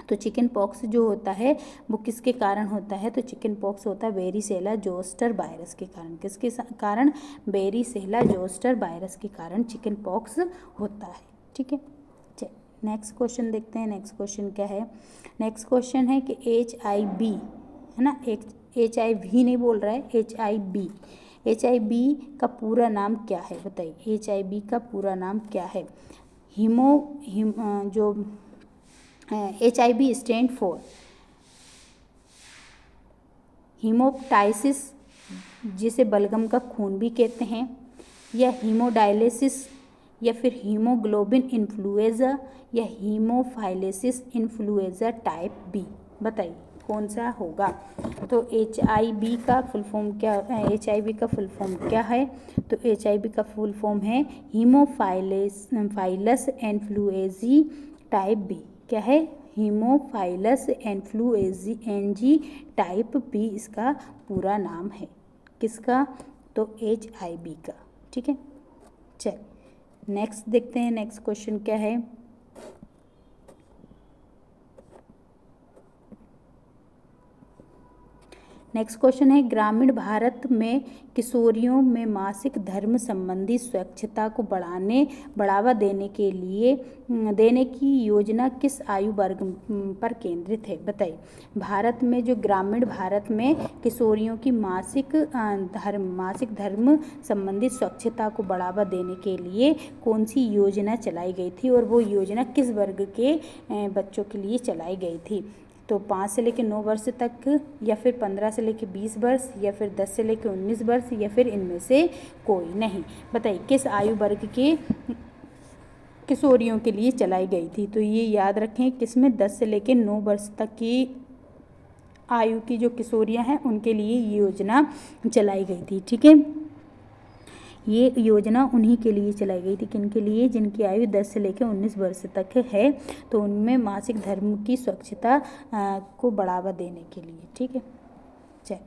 तो चिकन पॉक्स जो होता है वो किसके कारण होता है, तो चिकन पॉक्स होता है वेरिसेला जोस्टर वायरस के कारण। किसके कारण, वेरिसेला जोस्टर वायरस के कारण चिकन पॉक्स होता है। ठीक है, चलिए नेक्स्ट क्वेश्चन देखते हैं। नेक्स्ट क्वेश्चन क्या है, नेक्स्ट क्वेश्चन है कि HIV, है ना, एक HIV नहीं बोल रहा है, HIV का पूरा नाम क्या है, बताइए। HIV का पूरा नाम क्या है। HIV स्टैंड फॉर हीमोप्टाइसिस, जिसे बलगम का खून भी कहते हैं, या हीमोडायलिसिस, या फिर हीमोग्लोबिन इन्फ्लुएंजा, या हीमोफाइलेसिस इन्फ्लुएंजा टाइप B। बताइए कौन सा होगा। तो HIV का फुल फॉर्म क्या, HIV का फुल फॉर्म क्या है, तो HIV का फुल फॉर्म है हीमोफाइलस इन्फ्लुएंजी टाइप B। क्या है, हीमोफाइलस इन्फ्लुएंजी टाइप B इसका पूरा नाम है। किसका, तो HIV का। ठीक है, चल नेक्स्ट देखते हैं, नेक्स्ट क्वेश्चन क्या है। नेक्स्ट क्वेश्चन है, ग्रामीण भारत में किशोरियों में मासिक धर्म संबंधी स्वच्छता को बढ़ावा देने की योजना किस आयु वर्ग पर केंद्रित है, बताइए। ग्रामीण भारत में किशोरियों की मासिक धर्म संबंधी स्वच्छता को बढ़ावा देने के लिए कौन सी योजना चलाई गई थी, और वो योजना किस वर्ग के बच्चों के लिए चलाई गई थी। तो 5 से लेकर 9 वर्ष तक, या फिर 15 से लेकर 20 वर्ष, या फिर 10 से लेकर 19 वर्ष, या फिर इनमें से कोई नहीं। बताइए किस आयु वर्ग के किशोरियों के लिए चलाई गई थी। तो ये याद रखें, किसमें 10 से लेकर 9 वर्ष तक की आयु की जो किशोरियां हैं उनके लिए ये योजना चलाई गई थी। ठीक है, ये योजना उन्हीं के लिए चलाई गई थी, किनके लिए, जिनकी आयु 10 से लेकर 19 वर्ष तक है। तो उनमें मासिक धर्म की स्वच्छता को बढ़ावा देने के लिए। ठीक है, चलिए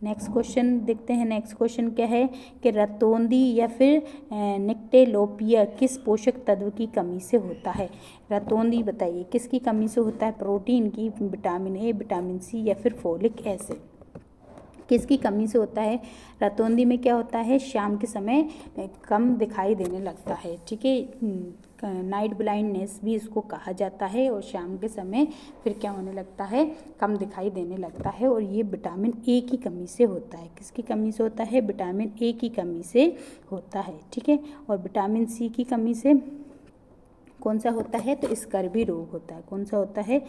नेक्स्ट क्वेश्चन देखते हैं। नेक्स्ट क्वेश्चन क्या है कि रतौंधी या फिर निक्टेलोपिया किस पोषक तत्व की कमी से होता है। रतौंधी बताइए किसकी कमी से होता है, प्रोटीन की, विटामिन A, विटामिन C, या फिर फोलिक एसिड, किसकी कमी से होता है। रतौंधी में क्या होता है, शाम के समय कम दिखाई देने लगता है। ठीक है, नाइट ब्लाइंडनेस भी इसको कहा जाता है। और शाम के समय फिर क्या होने लगता है, कम दिखाई देने लगता है। और ये विटामिन A की कमी से होता है। किसकी कमी से होता है, विटामिन A की कमी से होता है। ठीक है, और विटामिन C की कमी से कौन सा होता है, तो स्कर्वी रोग होता है। कौन सा होता है,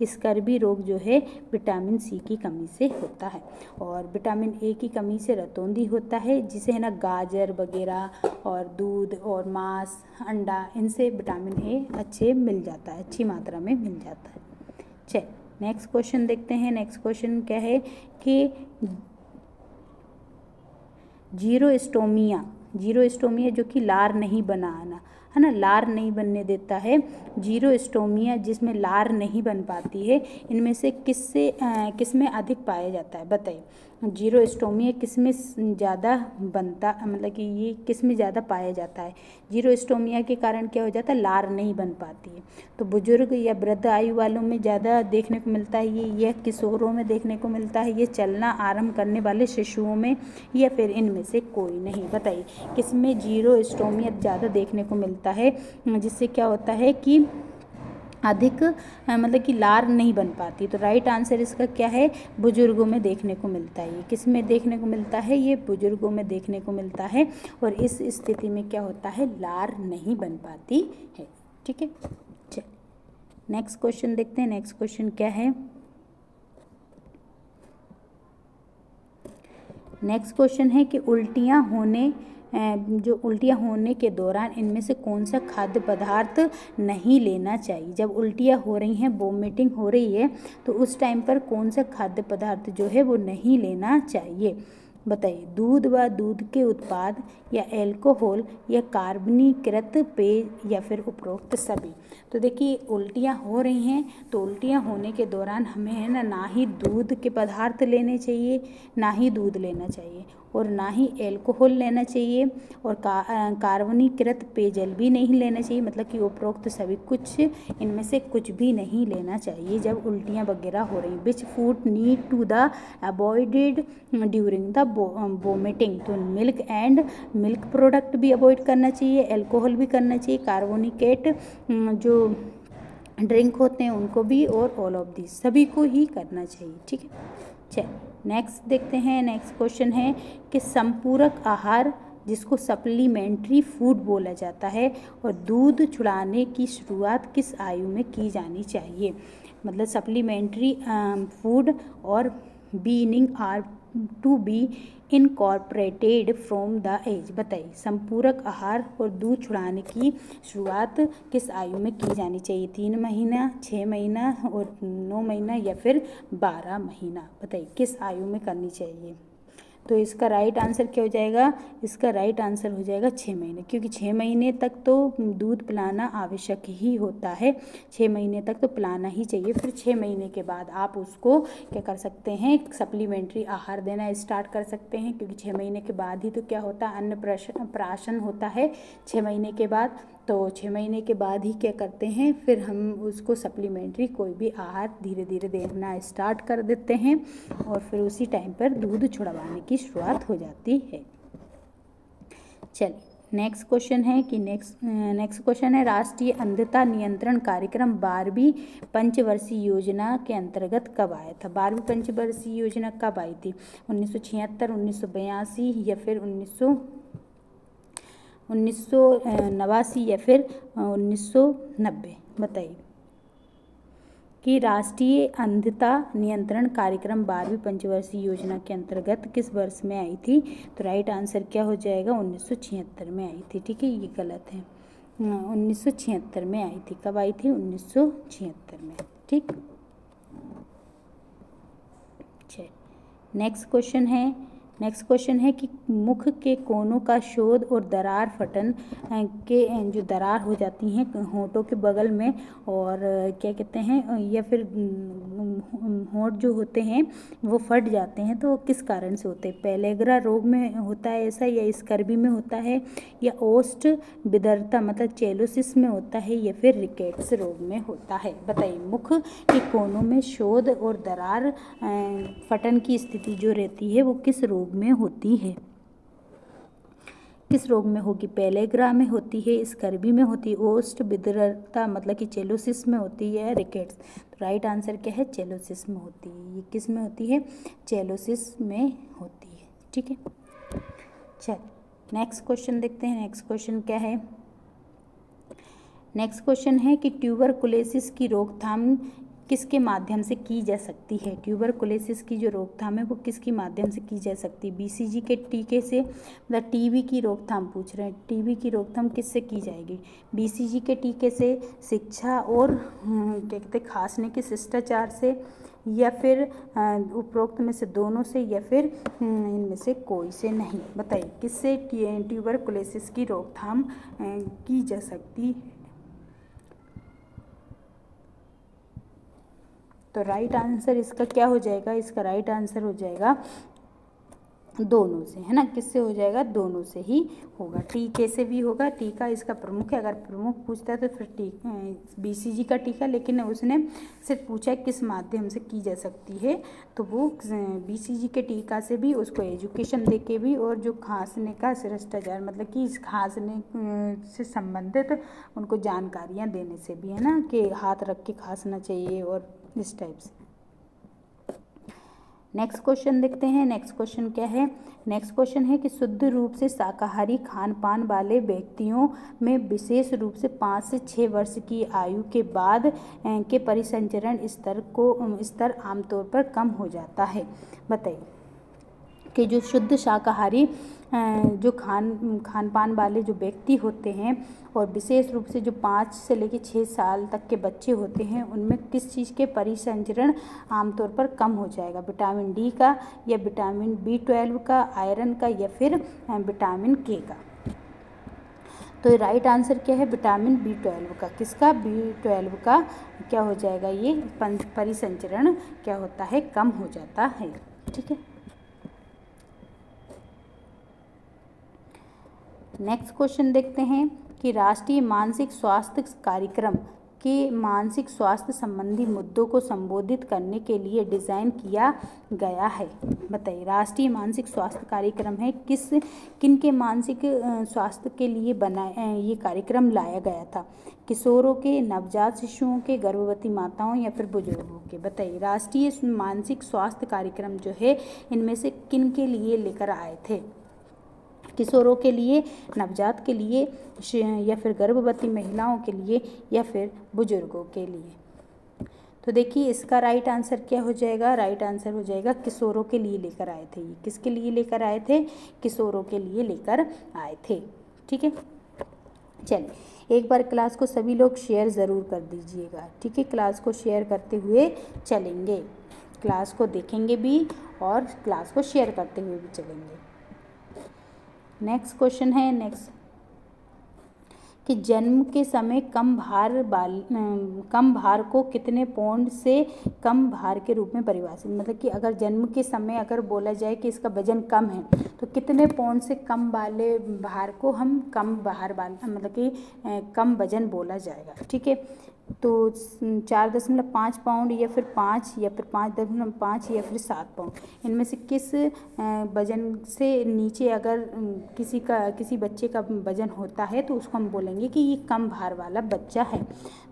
स्कर्वी रोग जो है विटामिन सी की कमी से होता है। और विटामिन ए की कमी से रतौंधी होता है, जिसे है ना गाजर वगैरह और दूध और मांस, अंडा, इनसे विटामिन ए अच्छे मिल जाता है, अच्छी मात्रा में मिल जाता है। चल नेक्स्ट क्वेश्चन देखते हैं। नेक्स्ट क्वेश्चन क्या है कि जीरोस्टोमिया जो कि लार नहीं बनाना है ना, लार नहीं बनने देता है। जीरोस्टोमिया जिसमें लार नहीं बन पाती है, इनमें से किसमें अधिक पाया जाता है, बताइए। जीरोस्टोमिया किसमें ज़्यादा बनता, मतलब कि ये किसमें ज़्यादा पाया जाता है। जीरोस्टोमिया के कारण क्या हो जाता है, लार नहीं बन पाती है। तो बुजुर्ग या वृद्ध आयु वालों में ज़्यादा देखने को मिलता है ये, यह किशोरों में देखने को मिलता है, ये चलना आरंभ करने वाले शिशुओं में, या फिर इनमें से कोई नहीं। बताइए किसमें जीरोस्टोमिया ज़्यादा देखने को मिलता है, जिससे क्या होता है कि अधिक मतलब कि लार नहीं बन पाती। तो राइट आंसर इसका क्या है, बुजुर्गों में देखने को मिलता है। ये किस में देखने को मिलता है, ये बुजुर्गों में देखने को मिलता है। और इस स्थिति में क्या होता है, लार नहीं बन पाती है। ठीक है, चल नेक्स्ट क्वेश्चन देखते हैं। नेक्स्ट क्वेश्चन क्या है, नेक्स्ट क्वेश्चन है कि उल्टियाँ होने के दौरान इनमें से कौन सा खाद्य पदार्थ नहीं लेना चाहिए। जब उल्टियाँ हो रही हैं, वोमिटिंग हो रही है, तो उस टाइम पर कौन सा खाद्य पदार्थ जो है वो नहीं लेना चाहिए। बताइए, दूध व दूध के उत्पाद, या अल्कोहल, या कार्बनीकृत पेय, या फिर उपरोक्त सभी। तो देखिए उल्टियाँ हो रही हैं, तो उल्टियाँ होने के दौरान हमें है ना ही दूध के पदार्थ लेने चाहिए, ना ही दूध लेना चाहिए, और ना ही अल्कोहल लेना चाहिए, और कार्बनीकृत पेयजल भी नहीं लेना चाहिए। मतलब कि उपरोक्त सभी कुछ, इनमें से कुछ भी नहीं लेना चाहिए जब उल्टियाँ वगैरह हो रही। Which food need to the avoided during the vomiting. तो मिल्क प्रोडक्ट भी अवॉइड करना चाहिए, अल्कोहल भी करना चाहिए, कार्बोनिकेट जो ड्रिंक होते हैं उनको भी, और ऑल ऑफ दिस सभी को ही करना चाहिए। ठीक है, चल नेक्स्ट देखते हैं। नेक्स्ट क्वेश्चन है कि संपूरक आहार, जिसको सप्लीमेंट्री फूड बोला जाता है, और दूध छुड़ाने की शुरुआत किस आयु में की जानी चाहिए। मतलब सप्लीमेंट्री फूड और weaning are to be incorporated from the age. बताइए संपूरक आहार और दूध छुड़ाने की शुरुआत किस आयु में की जानी चाहिए। 3 महीना, 6 महीना, और 9 महीना, या फिर 12 महीना। बताइए किस आयु में करनी चाहिए। तो इसका राइट आंसर क्या हो जाएगा, इसका राइट आंसर हो जाएगा 6 महीने, क्योंकि 6 महीने तक तो दूध पिलाना आवश्यक ही होता है। 6 महीने तक तो पिलाना ही चाहिए। फिर 6 महीने के बाद आप उसको क्या कर सकते हैं, सप्लीमेंट्री आहार देना स्टार्ट कर सकते हैं, क्योंकि 6 महीने के बाद ही तो क्या होता है, अन्न प्राशन होता है 6 महीने के बाद। तो 6 महीने के बाद ही क्या करते हैं, फिर हम उसको सप्लीमेंट्री कोई भी आहार धीरे धीरे देना स्टार्ट कर देते हैं, और फिर उसी टाइम पर दूध छुड़वाने की शुरुआत हो जाती है। चलिए नेक्स्ट क्वेश्चन है कि नेक्स्ट क्वेश्चन है, राष्ट्रीय अंधता नियंत्रण कार्यक्रम 12वीं पंचवर्षीय योजना के अंतर्गत कब आया था। 12वीं पंचवर्षीय योजना कब आई थी, 1976, 1982, या फिर 1989, या फिर 1990। बताइए कि राष्ट्रीय अंधता नियंत्रण कार्यक्रम 12वीं पंचवर्षीय योजना के अंतर्गत किस वर्ष में आई थी। तो राइट आंसर क्या हो जाएगा, 1976 में आई थी। ठीक है, ये गलत है, 1976 में आई थी। कब आई थी, 1976 में। ठीक, चलिए नेक्स्ट क्वेश्चन है कि मुख के कोनों का शोध और दरार फटन के जो दरार हो जाती हैं होंठों के बगल में, और क्या कहते हैं, या फिर होंठ जो होते हैं वो फट जाते हैं, तो किस कारण से होते हैं। पेलेग्रा रोग में होता है ऐसा, या स्कर्वी में होता है, या ओस्ट विदरता मतलब चेलोसिस में होता है, या फिर रिकेट्स रोग में होता है। बताइए मुख के कोनों में शोध और दरार फटन की स्थिति जो रहती है वो किस रोग में होती है, किस रोग में होगी। पेलेग्रा में होती है, स्कर्वी में होती है, ओस्ट विदरता मतलब कि चेलोसिस में होती है, रिकेट्स। तो राइट आंसर क्या है, चेलोसिस में होती है। ये किस में होती है, चेलोसिस में होती है। ठीक है, चल नेक्स्ट क्वेश्चन देखते हैं। नेक्स्ट क्वेश्चन क्या है, नेक्स्ट क्वेश्चन है कि ट्यूबरकुलोसिस की रोकथाम किसके माध्यम से की जा सकती है। ट्यूबरकुलोसिस की जो रोकथाम है वो किसके माध्यम से की जा सकती है। बीसीजी के टीके से, मतलब टीबी की रोकथाम पूछ रहे हैं, टीबी की रोकथाम किससे की जाएगी। बीसीजी के टीके से, शिक्षा और क्या कहते हैं खांसने के शिष्टाचार से, या फिर उपरोक्त में से दोनों से, या फिर इनमें से कोई से नहीं। बताइए किससे ट्यूबरकुलोसिस की रोकथाम की जा सकती है। तो राइट आंसर इसका क्या हो जाएगा, इसका राइट आंसर हो जाएगा दोनों से, है ना। किससे हो जाएगा, दोनों से ही होगा। टीके से भी होगा, टीका इसका प्रमुख है, अगर प्रमुख पूछता है तो फिर बीसीजी का टीका, लेकिन उसने सिर्फ पूछा है किस माध्यम से की जा सकती है, तो वो बीसीजी के टीका से भी, उसको एजुकेशन दे के भी, और जो खांसने का शिष्टाचार मतलब कि इस खांसने से संबंधित उनको जानकारियाँ देने से भी, है ना, कि हाथ रख के खांसना चाहिए और इस टाइप से। नेक्स्ट क्वेश्चन देखते हैं। नेक्स्ट क्वेश्चन क्या है। नेक्स्ट क्वेश्चन है कि शुद्ध रूप से शाकाहारी खान पान वाले व्यक्तियों में विशेष रूप से 5 से 6 वर्ष की आयु के बाद के परिसंचरण स्तर आमतौर पर कम हो जाता है। बताइए कि जो शुद्ध शाकाहारी जो खान पान वाले जो व्यक्ति होते हैं, और विशेष रूप से जो 5 से लेकर 6 साल तक के बच्चे होते हैं, उनमें किस चीज़ के परिसंचरण आमतौर पर कम हो जाएगा। विटामिन डी का, या विटामिन B12 का, आयरन का, या फिर विटामिन के का। तो राइट आंसर क्या है, विटामिन B12 का। किसका, B12 का क्या हो जाएगा, ये परिसंचरण क्या होता है, कम हो जाता है। ठीक है। नेक्स्ट क्वेश्चन देखते हैं कि राष्ट्रीय मानसिक स्वास्थ्य कार्यक्रम के मानसिक स्वास्थ्य संबंधी मुद्दों को संबोधित करने के लिए डिज़ाइन किया गया है। बताइए राष्ट्रीय मानसिक स्वास्थ्य कार्यक्रम है किन के मानसिक स्वास्थ्य के लिए ये कार्यक्रम लाया गया था। किशोरों के, नवजात शिशुओं के, गर्भवती माताओं, या फिर बुजुर्गों के। बताइए राष्ट्रीय मानसिक स्वास्थ्य कार्यक्रम जो है इनमें से किन के लिए लेकर आए थे। किशोरों के लिए, नवजात के लिए, या फिर गर्भवती महिलाओं के लिए, या फिर बुजुर्गों के लिए। तो देखिए इसका राइट आंसर क्या हो जाएगा, राइट आंसर हो जाएगा किशोरों के लिए लेकर आए थे। ये किसके लिए लेकर आए थे, किशोरों के लिए लेकर आए थे। ठीक है। चलिए एक बार क्लास को सभी लोग शेयर ज़रूर कर दीजिएगा। ठीक है, क्लास को शेयर करते हुए चलेंगे, क्लास को देखेंगे भी और क्लास को शेयर करते हुए भी चलेंगे। नेक्स्ट क्वेश्चन है कि जन्म के समय कम भार को कितने पाउंड से कम भार के रूप में परिभाषित, मतलब कि अगर जन्म के समय अगर बोला जाए कि इसका वजन कम है तो कितने पाउंड से कम वाले भार को हम कम भार वाला मतलब कि कम वजन बोला जाएगा। ठीक है, तो 4.5 पाउंड, या फिर 5, या फिर 5.5, या फिर 7 पाउंड। इनमें से किस वजन से नीचे अगर किसी बच्चे का वजन होता है तो उसको हम बोलेंगे कि ये कम भार वाला बच्चा है।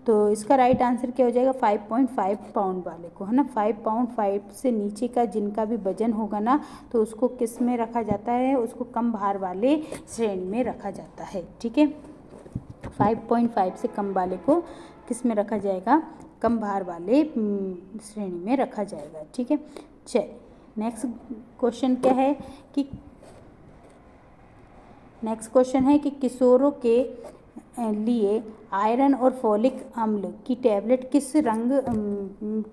तो इसका राइट आंसर क्या हो जाएगा, 5.5 पाउंड वाले को, है ना। 5 पाउंड 5 से नीचे का जिनका भी वजन होगा ना तो उसको किस में रखा जाता है, उसको कम भार वाले श्रेणी में रखा जाता है। ठीक है, 5.5 से कम वाले को किस में रखा जाएगा, कम भार वाले श्रेणी में रखा जाएगा। ठीक है। चलिए नेक्स्ट क्वेश्चन क्या है कि किशोरों के लिए आयरन और फोलिक अम्ल की टैबलेट किस रंग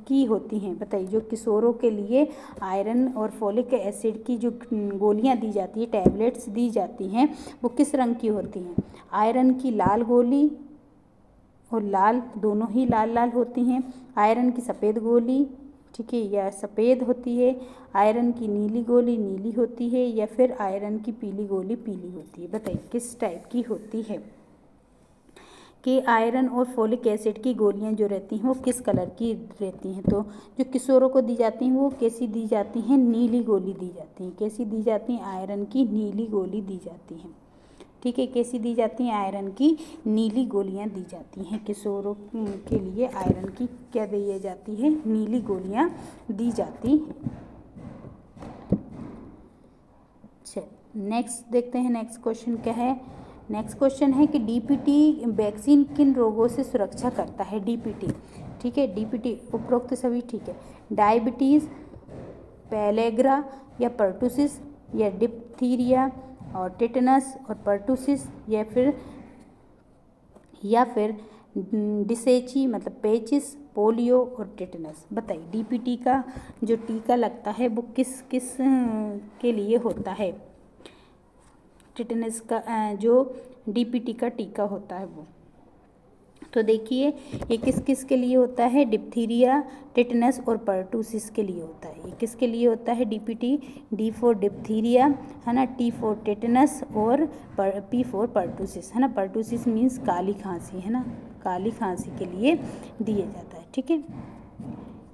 की होती हैं। बताइए जो किशोरों के लिए आयरन और फोलिक एसिड की जो गोलियां दी जाती है, टैबलेट्स दी जाती हैं, वो किस रंग की होती हैं। आयरन की लाल गोली और लाल, दोनों ही लाल लाल होती हैं। आयरन की सफ़ेद गोली, ठीक है, या सफ़ेद होती है। आयरन की नीली गोली नीली होती है, या फिर आयरन की पीली गोली पीली होती है। बताइए किस टाइप की होती है कि आयरन और फोलिक एसिड की गोलियां जो रहती हैं वो किस कलर की रहती हैं। तो जो किशोरों को दी जाती हैं वो कैसी दी जाती हैं, नीली गोली दी जाती हैं। कैसी दी जाती हैं, आयरन की नीली गोली दी जाती हैं। ठीक है, कैसी दी जाती हैं, आयरन की नीली गोलियां दी जाती हैं। किशोरों के लिए आयरन की क्या दी जाती है, नीली गोलियां दी जाती हैं। चल नेक्स्ट देखते हैं, नेक्स्ट क्वेश्चन क्या है नेक्स्ट क्वेश्चन है कि डीपीटी वैक्सीन किन रोगों से सुरक्षा करता है। डीपीटी, ठीक है, डीपीटी उपरोक्त सभी ठीक है। डायबिटीज़, पेलेग्रा या पर्टुसिस या डिप्थीरिया और टिटनस और पर्टुसिस या फिर डिसेची मतलब पेचिस, पोलियो और टिटनस। बताइए डीपीटी का जो टीका लगता है वो किस किस के लिए होता है। टिटनस का जो डीपीटी का टीका होता है वो, तो देखिए ये किस किस के लिए होता है। डिप्थीरिया, टिटनस और पर्टुसिस के लिए होता है। ये किसके लिए होता है डीपीटी। डी फॉर डिप्थीरिया है ना, टी फॉर टिटनस और पी फॉर पर्टुसिस है ना। पर्टुसिस मीन्स काली खांसी है ना, काली खांसी के लिए दिया जाता है, ठीक है,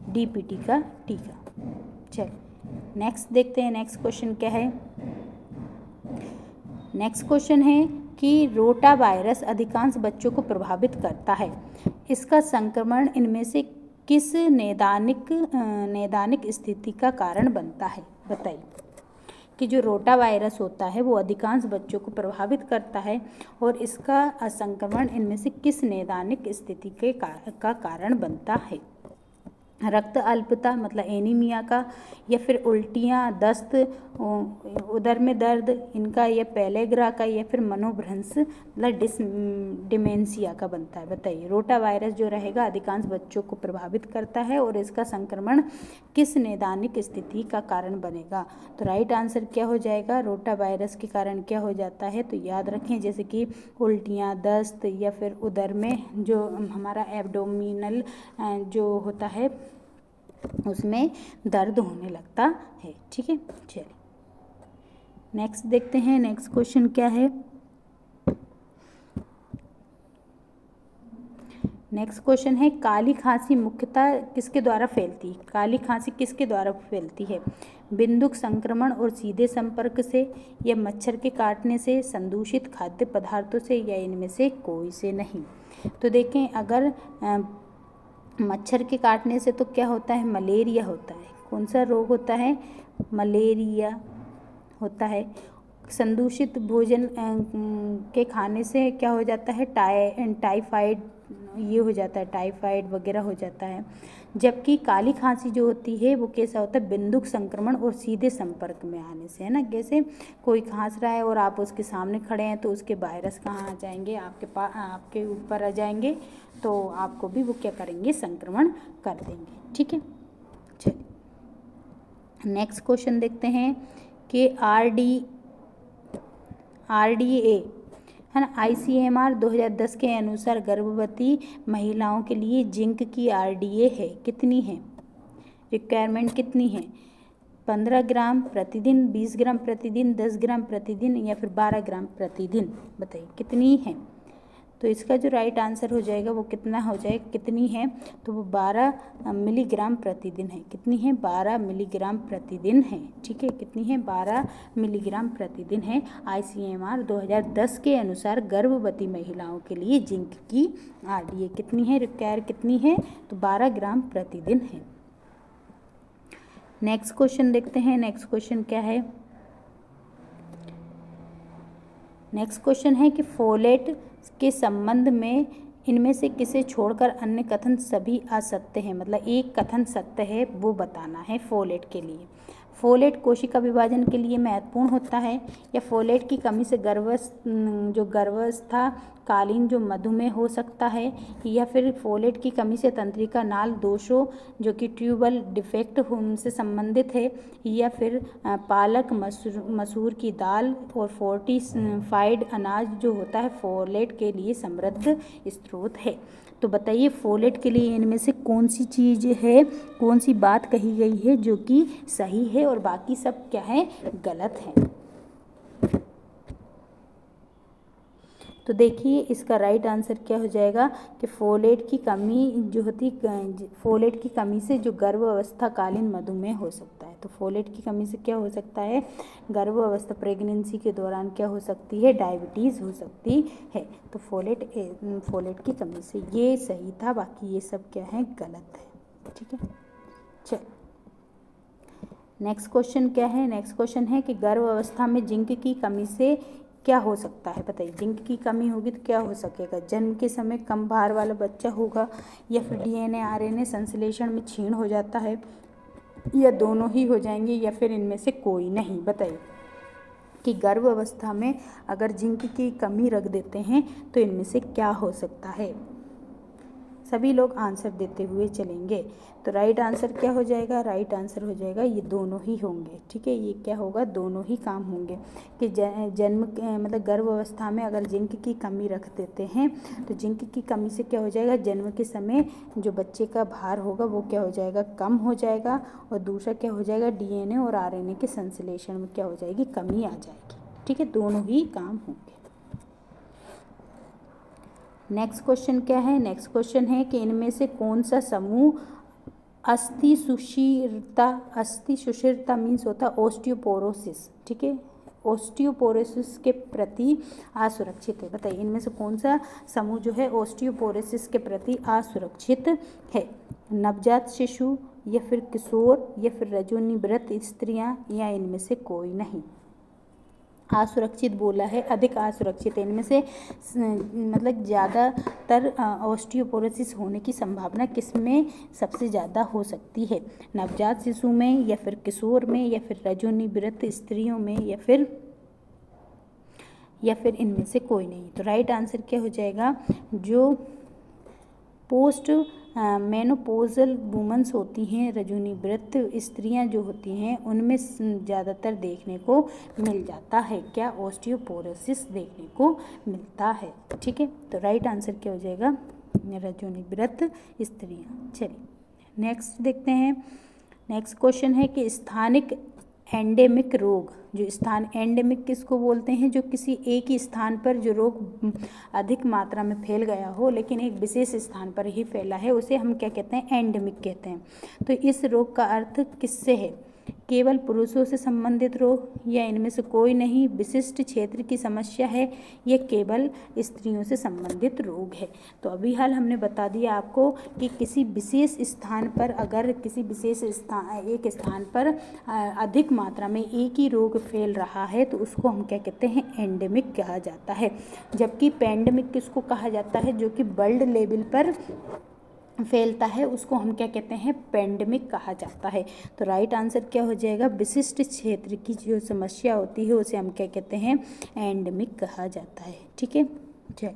डीपीटी का टीका। चल नेक्स्ट देखते हैं, नेक्स्ट क्वेश्चन क्या है। नेक्स्ट क्वेश्चन है कि रोटा वायरस अधिकांश बच्चों को प्रभावित करता है। इसका संक्रमण इनमें से किस नैदानिक स्थिति का कारण बनता है। बताइए कि जो रोटा वायरस होता है वो अधिकांश बच्चों को प्रभावित करता है और इसका संक्रमण इनमें से किस नैदानिक स्थिति का कारण बनता है। रक्त अल्पता मतलब एनीमिया का, या फिर उल्टियाँ, दस्त, उदर में दर्द इनका, या पेलेग्रा का, या फिर मनोभ्रंश मतलब डिमेंशिया का बनता है। बताइए रोटा वायरस जो रहेगा अधिकांश बच्चों को प्रभावित करता है और इसका संक्रमण किस नैदानिक स्थिति का कारण बनेगा। तो राइट आंसर क्या हो जाएगा, रोटा वायरस के कारण क्या हो जाता है। तो याद रखें जैसे कि उल्टियाँ, दस्त या फिर उदर में जो हमारा एब्डोमिनल जो होता है उसमें दर्द होने लगता है, ठीक है। चलिए नेक्स्ट देखते हैं, नेक्स्ट क्वेश्चन क्या है। नेक्स्ट क्वेश्चन है काली खांसी मुख्यतः किसके द्वारा फैलती है। काली खांसी किसके द्वारा फैलती है। बिंदुक संक्रमण और सीधे संपर्क से, या मच्छर के काटने से, संदूषित खाद्य पदार्थों से, या इनमें से कोई से नहीं। तो देखें अगर मच्छर के काटने से तो क्या होता है, मलेरिया होता है। कौन सा रोग होता है, मलेरिया होता है। संदूषित भोजन के खाने से क्या हो जाता है, टाइफाइड ये हो जाता है, टाइफाइड वगैरह हो जाता है। जबकि काली खांसी जो होती है वो कैसा होता है, बिंदुक संक्रमण और सीधे संपर्क में आने से है ना। जैसे कोई खांस रहा है और आप उसके सामने खड़े हैं तो उसके वायरस कहाँ आ जाएंगे, आपके ऊपर आ जाएंगे, तो आपको भी वो क्या करेंगे, संक्रमण कर देंगे, ठीक है। चलिए नेक्स्ट क्वेश्चन देखते हैं कि RDA है ना, ICMR 2010 के अनुसार गर्भवती महिलाओं के लिए जिंक की RDA है कितनी है, रिक्वायरमेंट कितनी है। 15 ग्राम प्रतिदिन, 20 ग्राम प्रतिदिन, 10 ग्राम प्रतिदिन, या फिर 12 ग्राम प्रतिदिन। बताइए कितनी है। तो इसका जो राइट आंसर हो जाएगा वो कितना हो जाएगा, कितनी है, तो वो 12 मिलीग्राम प्रतिदिन है। कितनी है, 12 मिलीग्राम प्रतिदिन है, ठीक है। कितनी है, 12 मिलीग्राम प्रतिदिन है। ICMR 2010 के अनुसार गर्भवती महिलाओं के लिए जिंक की RDA कितनी है, रिक्वायर कितनी है, तो 12 ग्राम प्रतिदिन है। नेक्स्ट क्वेश्चन देखते हैं, नेक्स्ट क्वेश्चन क्या है। नेक्स्ट क्वेश्चन है कि फोलेट के संबंध में इनमें से किसे छोड़कर अन्य कथन सभी असत्य हैं। मतलब एक कथन सत्य है वो बताना है फोलेट के लिए। फोलेट कोशिका विभाजन के लिए महत्वपूर्ण होता है, या फोलेट की कमी से गर्भावस्था कालीन जो मधुमेह हो सकता है, या फिर फोलेट की कमी से तंत्रिका नाल दोषों जो कि ट्यूबल डिफेक्ट से संबंधित है, या फिर पालक, मसूर की दाल और फोर्टिफाइड अनाज जो होता है फोलेट के लिए समृद्ध स्रोत है। तो बताइए फोलेट के लिए इनमें से कौन सी चीज़ है, कौन सी बात कही गई है जो कि सही है और बाकी सब क्या है, गलत है। तो देखिए इसका राइट आंसर क्या हो जाएगा कि फोलेट की कमी जो होती, फोलेट की कमी से जो गर्भावस्था कालीन मधुमेह हो सकता है। तो फोलेट की कमी से क्या हो सकता है, गर्भावस्था प्रेगनेंसी के दौरान क्या हो सकती है, डायबिटीज़ हो सकती है। तो फोलेट की कमी से ये सही था, बाकी ये सब क्या है, गलत है, ठीक है। चल नेक्स्ट क्वेश्चन क्या है। नेक्स्ट क्वेश्चन है कि गर्भावस्था में जिंक की कमी से क्या हो सकता है बताइए। जिंक की कमी होगी तो क्या हो सकेगा? जन्म के समय कम भार वाला बच्चा होगा, या फिर डीएनए आरएनए संश्लेषण में क्षीण हो जाता है, या दोनों ही हो जाएंगे, या फिर इनमें से कोई नहीं। बताइए कि गर्भ अवस्था में अगर जिंक की कमी रख देते हैं तो इनमें से क्या हो सकता है? सभी लोग आंसर देते हुए चलेंगे। तो राइट आंसर क्या हो जाएगा? राइट आंसर हो जाएगा ये दोनों ही होंगे। ठीक है, ये क्या होगा? दोनों ही काम होंगे कि जन्म मतलब गर्भ अवस्था में अगर जिंक की कमी रख देते हैं तो जिंक की कमी से क्या हो जाएगा? जन्म के समय जो बच्चे का भार होगा वो क्या हो जाएगा? कम हो जाएगा। और दूसरा क्या हो जाएगा? डीएनए और आरएनए के संश्लेषण में क्या हो जाएगी? कमी आ जाएगी। ठीक है, दोनों ही काम होंगे। नेक्स्ट क्वेश्चन क्या है? नेक्स्ट क्वेश्चन है कि इनमें से कौन सा समूह अस्थि सुषिरता मीन्स होता है ओस्टियोपोरोसिस। ठीक है, ओस्टियोपोरोसिस के प्रति असुरक्षित है। बताइए इनमें से कौन सा समूह जो है ओस्टियोपोरोसिस के प्रति असुरक्षित है? नवजात शिशु, या फिर किशोर, या फिर रजोनिवृत्त स्त्रियां, या इनमें से कोई नहीं। असुरक्षित बोला है, अधिक असुरक्षित है। इनमें से मतलब ज़्यादातर ऑस्टियोपोरोसिस होने की संभावना किसमें सबसे ज़्यादा हो सकती है? नवजात शिशु में, या फिर किशोर में, या फिर रजोनिवृत्त स्त्रियों में, या फिर इनमें से कोई नहीं। तो राइट आंसर क्या हो जाएगा? जो पोस्ट मेनोपोजल वुमेन्स होती हैं, रजोनिवृत्त स्त्रियां जो होती हैं, उनमें ज़्यादातर देखने को मिल जाता है क्या? ऑस्टियोपोरोसिस देखने को मिलता है। ठीक है, तो राइट आंसर क्या हो जाएगा? रजोनिवृत्त स्त्रियां। चलिए नेक्स्ट देखते हैं। नेक्स्ट क्वेश्चन है कि स्थानिक एंडेमिक रोग, जो स्थान एंडेमिक किसको बोलते हैं? जो किसी एक ही स्थान पर जो रोग अधिक मात्रा में फैल गया हो लेकिन एक विशेष स्थान पर ही फैला है, उसे हम क्या कहते हैं? एंडेमिक कहते हैं। तो इस रोग का अर्थ किससे है? केवल पुरुषों से संबंधित रोग, या इनमें से कोई नहीं, विशिष्ट क्षेत्र की समस्या है, या केवल स्त्रियों से संबंधित रोग है? तो अभी हाल हमने बता दिया आपको कि किसी विशेष स्थान पर अगर किसी विशेष एक स्थान पर अधिक मात्रा में एक ही रोग फैल रहा है तो उसको हम क्या कहते हैं? एंडेमिक कहा जाता है। जबकि पैंडेमिक किसको कहा जाता है? जो कि वर्ल्ड लेवल पर फैलता है, उसको हम क्या कहते हैं? पैंडेमिक कहा जाता है। तो राइट आंसर क्या हो जाएगा? विशिष्ट क्षेत्र की जो समस्या होती है उसे हम क्या कहते हैं? एंडेमिक कहा जाता है। ठीक है, चलिए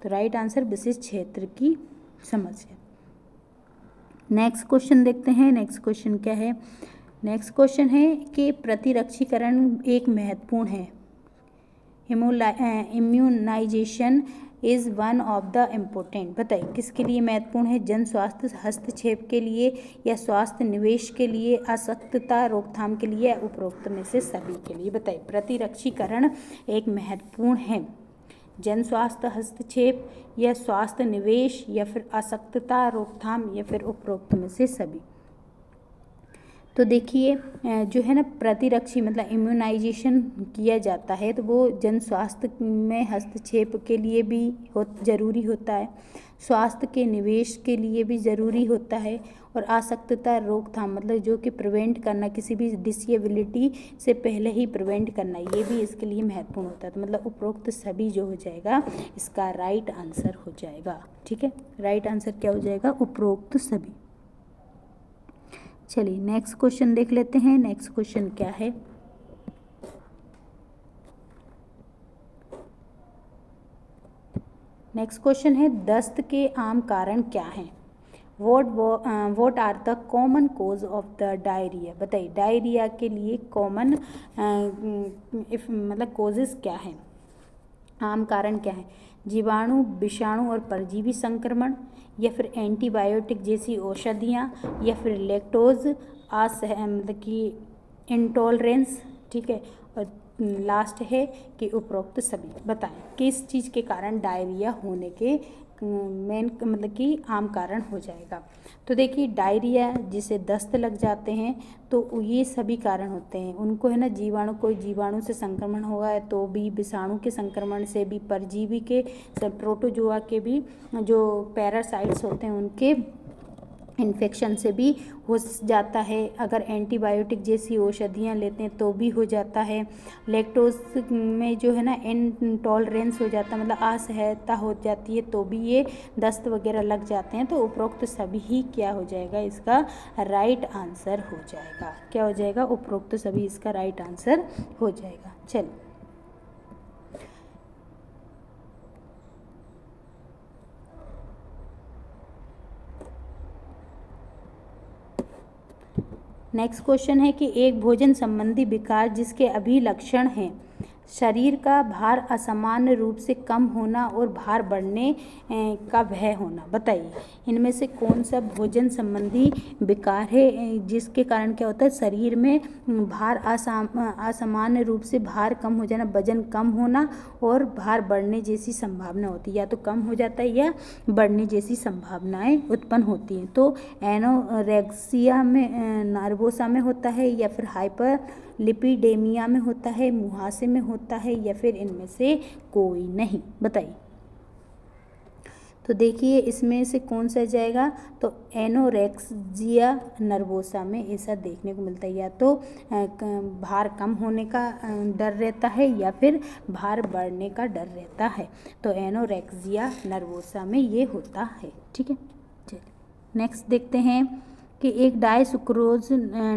तो राइट आंसर विशिष्ट क्षेत्र की समस्या। नेक्स्ट क्वेश्चन देखते हैं। नेक्स्ट क्वेश्चन क्या है? नेक्स्ट क्वेश्चन है कि प्रतिरक्षीकरण एक महत्वपूर्ण है। Immunization is one of the important. बताइए किसके लिए महत्वपूर्ण है? जन स्वास्थ्य हस्तक्षेप के लिए, या स्वास्थ्य निवेश के लिए, अशक्तता रोकथाम के लिए, या उपरोक्त में से सभी के लिए? बताइए प्रतिरक्षीकरण एक महत्वपूर्ण है। जन स्वास्थ्य हस्तक्षेप, या स्वास्थ्य निवेश, या फिर अशक्तता रोकथाम, या फिर उपरोक्त में से सभी? तो देखिए जो है ना प्रतिरक्षी मतलब इम्यूनाइजेशन किया जाता है तो वो जन स्वास्थ्य में हस्तक्षेप के लिए भी ज़रूरी होता है, स्वास्थ्य के निवेश के लिए भी ज़रूरी होता है, और आसक्तता रोकथाम मतलब जो कि प्रिवेंट करना, किसी भी डिसेबिलिटी से पहले ही प्रिवेंट करना, ये भी इसके लिए महत्वपूर्ण होता है। तो मतलब उपरोक्त सभी जो हो जाएगा इसका राइट आंसर हो जाएगा। ठीक है, राइट आंसर क्या हो जाएगा? उपरोक्त सभी। चलिए नेक्स्ट क्वेश्चन देख लेते हैं। नेक्स्ट क्वेश्चन क्या है? नेक्स्ट क्वेश्चन है दस्त के आम कारण क्या हैं? What are the common cause of the diarrhoea? बताइए डायरिया के लिए कॉमन मतलब कोजेस क्या हैं, आम कारण क्या है? जीवाणु, विषाणु और परजीवी संक्रमण, या फिर एंटीबायोटिक जैसी औषधियाँ, या फिर लैक्टोज मतलब कि इंटॉलरेंस। ठीक है, और लास्ट है कि उपरोक्त सभी। बताएं किस चीज़ के कारण डायरिया होने के मेन मतलब कि आम कारण हो जाएगा? तो देखिए डायरिया जिसे दस्त लग जाते हैं तो ये सभी कारण होते हैं उनको, है ना, जीवाणु, कोई जीवाणु से संक्रमण होगा है तो भी, विषाणु के संक्रमण से भी, परजीवी के, प्रोटोजोआ के भी जो पैरासाइट्स होते हैं उनके इन्फेक्शन से भी हो जाता है। अगर एंटीबायोटिक जैसी औषधियाँ लेते हैं तो भी हो जाता है। लैक्टोज में जो है ना इंटॉलरेंस हो जाता है, मतलब असहजता हो जाती है, तो भी ये दस्त वगैरह लग जाते हैं। तो उपरोक्त सभी ही क्या हो जाएगा, इसका राइट आंसर हो जाएगा। क्या हो जाएगा, उपरोक्त सभी इसका राइट आंसर हो जाएगा। चलिए नेक्स्ट क्वेश्चन है कि एक भोजन संबंधी विकार जिसके अभिलक्षण हैं शरीर का भार असामान्य रूप से कम होना और भार बढ़ने का भय होना, बताइए इनमें से कौन सा भोजन संबंधी विकार है जिसके कारण क्या होता है, शरीर में भार असामान्य रूप से भार कम हो जाना, वजन कम होना और भार बढ़ने जैसी संभावना होती है। या तो कम हो जाता है या बढ़ने जैसी संभावनाएं उत्पन्न होती हैं। तो एनोरेक्सिया में, नर्वोसा में होता है, या फिर हाइपर लिपिडेमिया में होता है, मुहासे में होता है, या फिर इनमें से कोई नहीं, बताइए। तो देखिए इसमें से कौन सा जाएगा, तो एनोरेक्सिया नर्वोसा में ऐसा देखने को मिलता है। या तो भार कम होने का डर रहता है या फिर भार बढ़ने का डर रहता है। तो एनोरेक्सिया नर्वोसा में ये होता है। ठीक है, चलिए नेक्स्ट देखते हैं कि एक डायसुक्रोज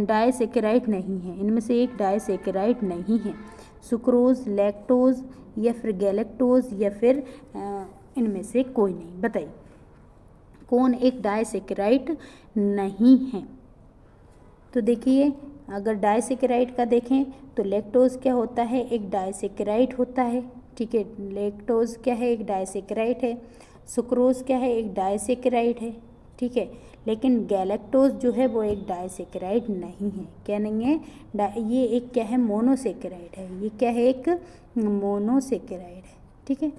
डायसेकेराइड नहीं है। इनमें से एक डायसेकेराइड नहीं है, सुक्रोज, लैक्टोज या फिर गैलेक्टोज या फिर इनमें से कोई नहीं, बताइए कौन एक डायसेकेराइड नहीं है। तो देखिए अगर डायसेकेराइड का देखें तो लैक्टोज क्या होता है, एक डायसेकेराइड होता है। ठीक है, लैक्टोज क्या है, एक डायसेकेराइड है। सुक्रोज क्या है, एक डायसेकेराइड है। ठीक है, लेकिन गैलेक्टोज जो है वो एक डायसेकेराइड नहीं है। क्या नहीं है, ये एक क्या है, मोनोसेकेराइड है। ये क्या है, एक मोनोसेकेराइड है। ठीक है,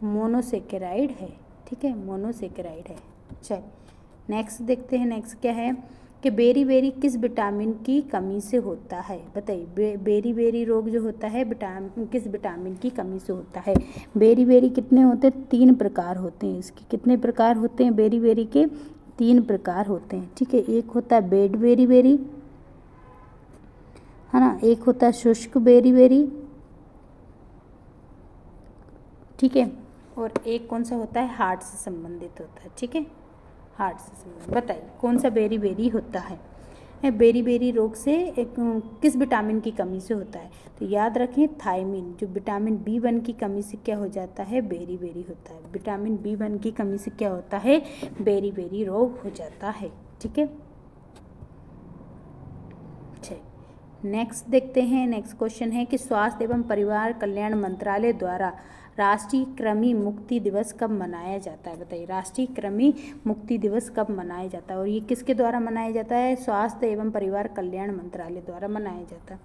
मोनोसेकेराइड है। ठीक है, मोनोसेकेराइड है। चल नेक्स्ट देखते हैं। नेक्स्ट क्या है कि बेरी बेरी किस विटामिन की कमी से होता है, बताइए। बेरी बेरी रोग जो होता है किस विटामिन की कमी से होता है। बेरी बेरी कितने होते हैं, 3 प्रकार होते हैं इसके। कितने प्रकार होते हैं बेरी बेरी के, 3 प्रकार होते हैं। ठीक है, एक होता है बेड बेरी बेरी, है ना, एक होता है शुष्क बेरी बेरी, ठीक है, और एक कौन सा होता है, हार्ट से संबंधित होता है। ठीक है, हार्ट से संबंधित, बताइए कौन सा बेरी बेरी होता है। बेरी बेरी रोग से किस विटामिन की कमी से होता है, तो याद रखें थायमिन, जो विटामिन B1 की कमी से क्या हो जाता है, बेरी बेरी होता है। विटामिन B1 की कमी से क्या होता है, बेरी बेरी रोग हो जाता है। ठीक है, नेक्स्ट देखते हैं। नेक्स्ट क्वेश्चन है कि स्वास्थ्य एवं परिवार कल्याण मंत्रालय द्वारा राष्ट्रीय कृमि मुक्ति दिवस कब मनाया जाता है, बताइए। राष्ट्रीय कृमि मुक्ति दिवस कब मनाया जाता है और ये किसके द्वारा मनाया जाता है, स्वास्थ्य एवं परिवार कल्याण मंत्रालय द्वारा मनाया जाता है।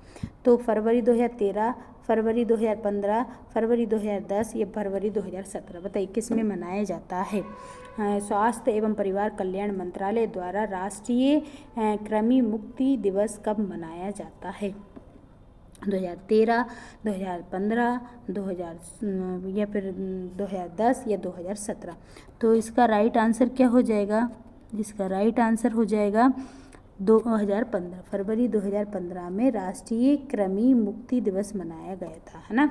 तो फरवरी 2013, फरवरी 2015, फरवरी 2010 या फरवरी 2017, बताइए किस में मनाया जाता है। स्वास्थ्य एवं परिवार कल्याण मंत्रालय द्वारा राष्ट्रीय कृमि मुक्ति दिवस कब मनाया जाता है, 2013, 2015, 2000 या फिर 2010 या 2017। तो इसका राइट आंसर क्या हो जाएगा, इसका राइट आंसर हो जाएगा 2015। फरवरी 2015 में राष्ट्रीय कृमि मुक्ति दिवस मनाया गया था, है ना।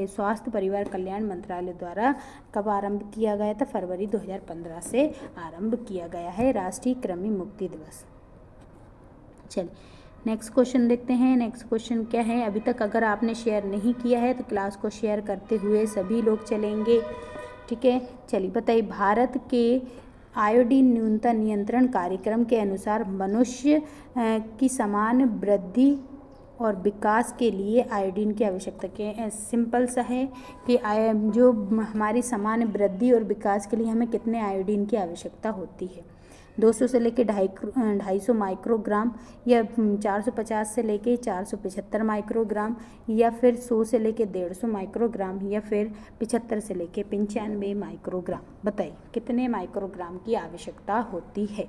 स्वास्थ्य परिवार कल्याण मंत्रालय द्वारा कब आरंभ किया गया था, फरवरी 2015 से आरंभ किया गया है राष्ट्रीय कृमि मुक्ति दिवस। चलिए नेक्स्ट क्वेश्चन देखते हैं। नेक्स्ट क्वेश्चन क्या है, अभी तक अगर आपने शेयर नहीं किया है तो क्लास को शेयर करते हुए सभी लोग चलेंगे। ठीक है, चलिए बताइए, भारत के आयोडीन न्यूनता नियंत्रण कार्यक्रम के अनुसार मनुष्य की समान वृद्धि और विकास के लिए आयोडीन की आवश्यकता के सिंपल सा है कि जो हमारी समान वृद्धि और विकास के लिए हमें कितने आयोडीन की आवश्यकता होती है, 200 से लेके 250 माइक्रोग्राम, या 450 से लेके 475 माइक्रोग्राम, या फिर 100 से लेके 150 माइक्रोग्राम, या फिर 75 से लेके 95 माइक्रोग्राम, बताइए कितने माइक्रोग्राम की आवश्यकता होती है।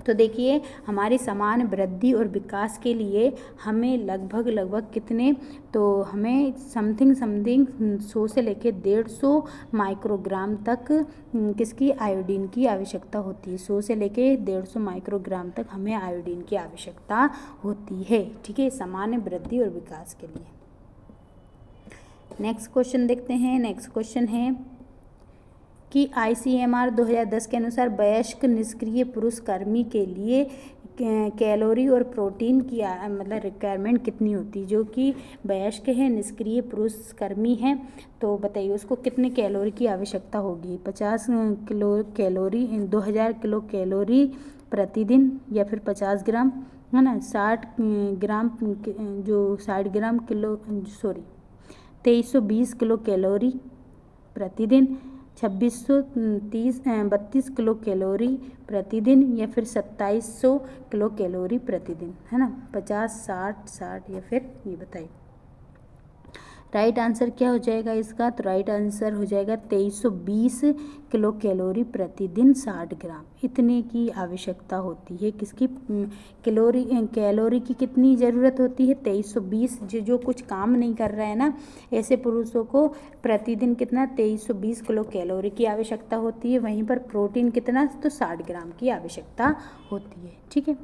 तो देखिए हमारी समान वृद्धि और विकास के लिए हमें लगभग कितने, तो हमें समथिंग 100 से लेके 150 माइक्रोग्राम तक किसकी आयोडीन की आवश्यकता होती है। 100 से लेके 150 माइक्रोग्राम तक हमें आयोडीन की आवश्यकता होती है, ठीक है, सामान्य वृद्धि और विकास के लिए। नेक्स्ट क्वेश्चन देखते हैं। नेक्स्ट क्वेश्चन है कि ICMR 2010 के अनुसार वयस्क निष्क्रिय पुरुष कर्मी के लिए कैलोरी और प्रोटीन की मतलब रिक्वायरमेंट कितनी होती है। जो कि वयस्क है, निष्क्रिय पुरुष कर्मी है, तो बताइए उसको कितने कैलोरी की आवश्यकता होगी। 50 किलो कैलोरी 2000 किलो कैलोरी प्रतिदिन, या फिर 50 ग्राम, है ना, 60 ग्राम 2320 किलो कैलोरी प्रतिदिन, 32 किलो कैलोरी प्रतिदिन, या फिर 2700 किलो कैलोरी प्रतिदिन, है ना, 50, 60 या फिर ये बताइए। राइट आंसर क्या हो जाएगा इसका, तो राइट आंसर हो जाएगा 2320 किलो कैलोरी प्रतिदिन 60 ग्राम, इतने की आवश्यकता होती है। किसकी कैलोरी की कितनी ज़रूरत होती है, 2320। जो कुछ काम नहीं कर रहा है ना, ऐसे पुरुषों को प्रतिदिन कितना 2320 किलो कैलोरी की आवश्यकता होती है। वहीं पर प्रोटीन कितना, तो 60 ग्राम की आवश्यकता होती है, ठीक है।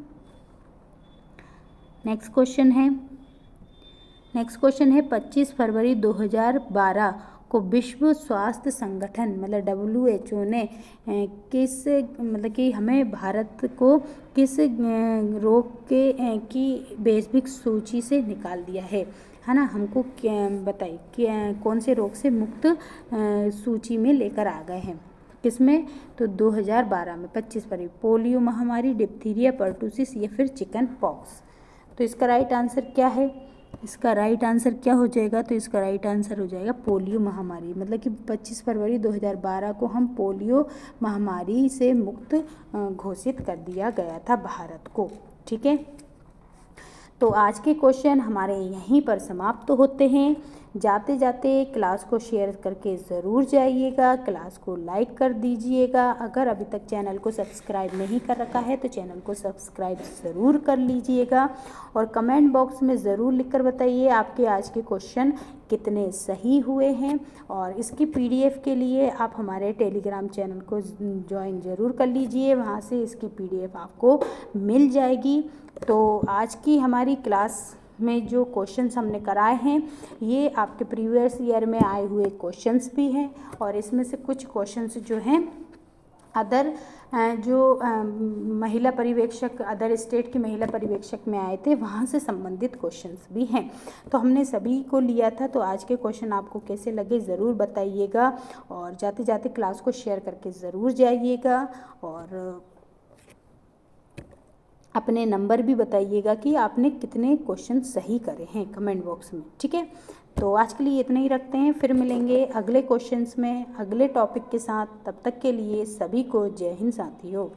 नेक्स्ट क्वेश्चन है 25 फरवरी 2012 को विश्व स्वास्थ्य संगठन मतलब WHO ने किस मतलब कि हमें भारत को किस रोग की वैश्विक सूची से निकाल दिया है ना। हमको बताइए कौन से रोग से मुक्त सूची में लेकर आ गए हैं, किसमें, तो 2012 में 25 फरवरी। पोलियो महामारी, डिप्थीरिया, पर्टूसिस या फिर चिकन पॉक्स। तो इसका राइट आंसर क्या है, इसका राइट आंसर क्या हो जाएगा, तो इसका राइट आंसर हो जाएगा पोलियो महामारी। मतलब कि 25 फरवरी 2012 को हम पोलियो महामारी से मुक्त घोषित कर दिया गया था भारत को, ठीक है। तो आज के क्वेश्चन हमारे यहीं पर समाप्त होते हैं। जाते जाते क्लास को शेयर करके ज़रूर जाइएगा, क्लास को लाइक कर दीजिएगा। अगर अभी तक चैनल को सब्सक्राइब नहीं कर रखा है तो चैनल को सब्सक्राइब ज़रूर कर लीजिएगा, और कमेंट बॉक्स में ज़रूर लिखकर बताइए आपके आज के क्वेश्चन कितने सही हुए हैं। और इसकी PDF के लिए आप हमारे टेलीग्राम चैनल को ज्वाइन ज़रूर कर लीजिए, वहाँ से इसकी PDF आपको मिल जाएगी। तो आज की हमारी क्लास में जो क्वेश्चंस हमने कराए हैं ये आपके प्रीवियस ईयर में आए हुए क्वेश्चंस भी हैं, और इसमें से कुछ क्वेश्चंस जो हैं अदर महिला पर्यवेक्षक अदर स्टेट की महिला पर्यवेक्षक में आए थे वहाँ से संबंधित क्वेश्चंस भी हैं। तो हमने सभी को लिया था। तो आज के क्वेश्चन आपको कैसे लगे ज़रूर बताइएगा, और जाते जाते क्लास को शेयर करके ज़रूर जाइएगा, और अपने नंबर भी बताइएगा कि आपने कितने क्वेश्चन सही करे हैं कमेंट बॉक्स में, ठीक है। तो आज के लिए इतना ही रखते हैं, फिर मिलेंगे अगले क्वेश्चंस में अगले टॉपिक के साथ। तब तक के लिए सभी को जय हिंद साथियों।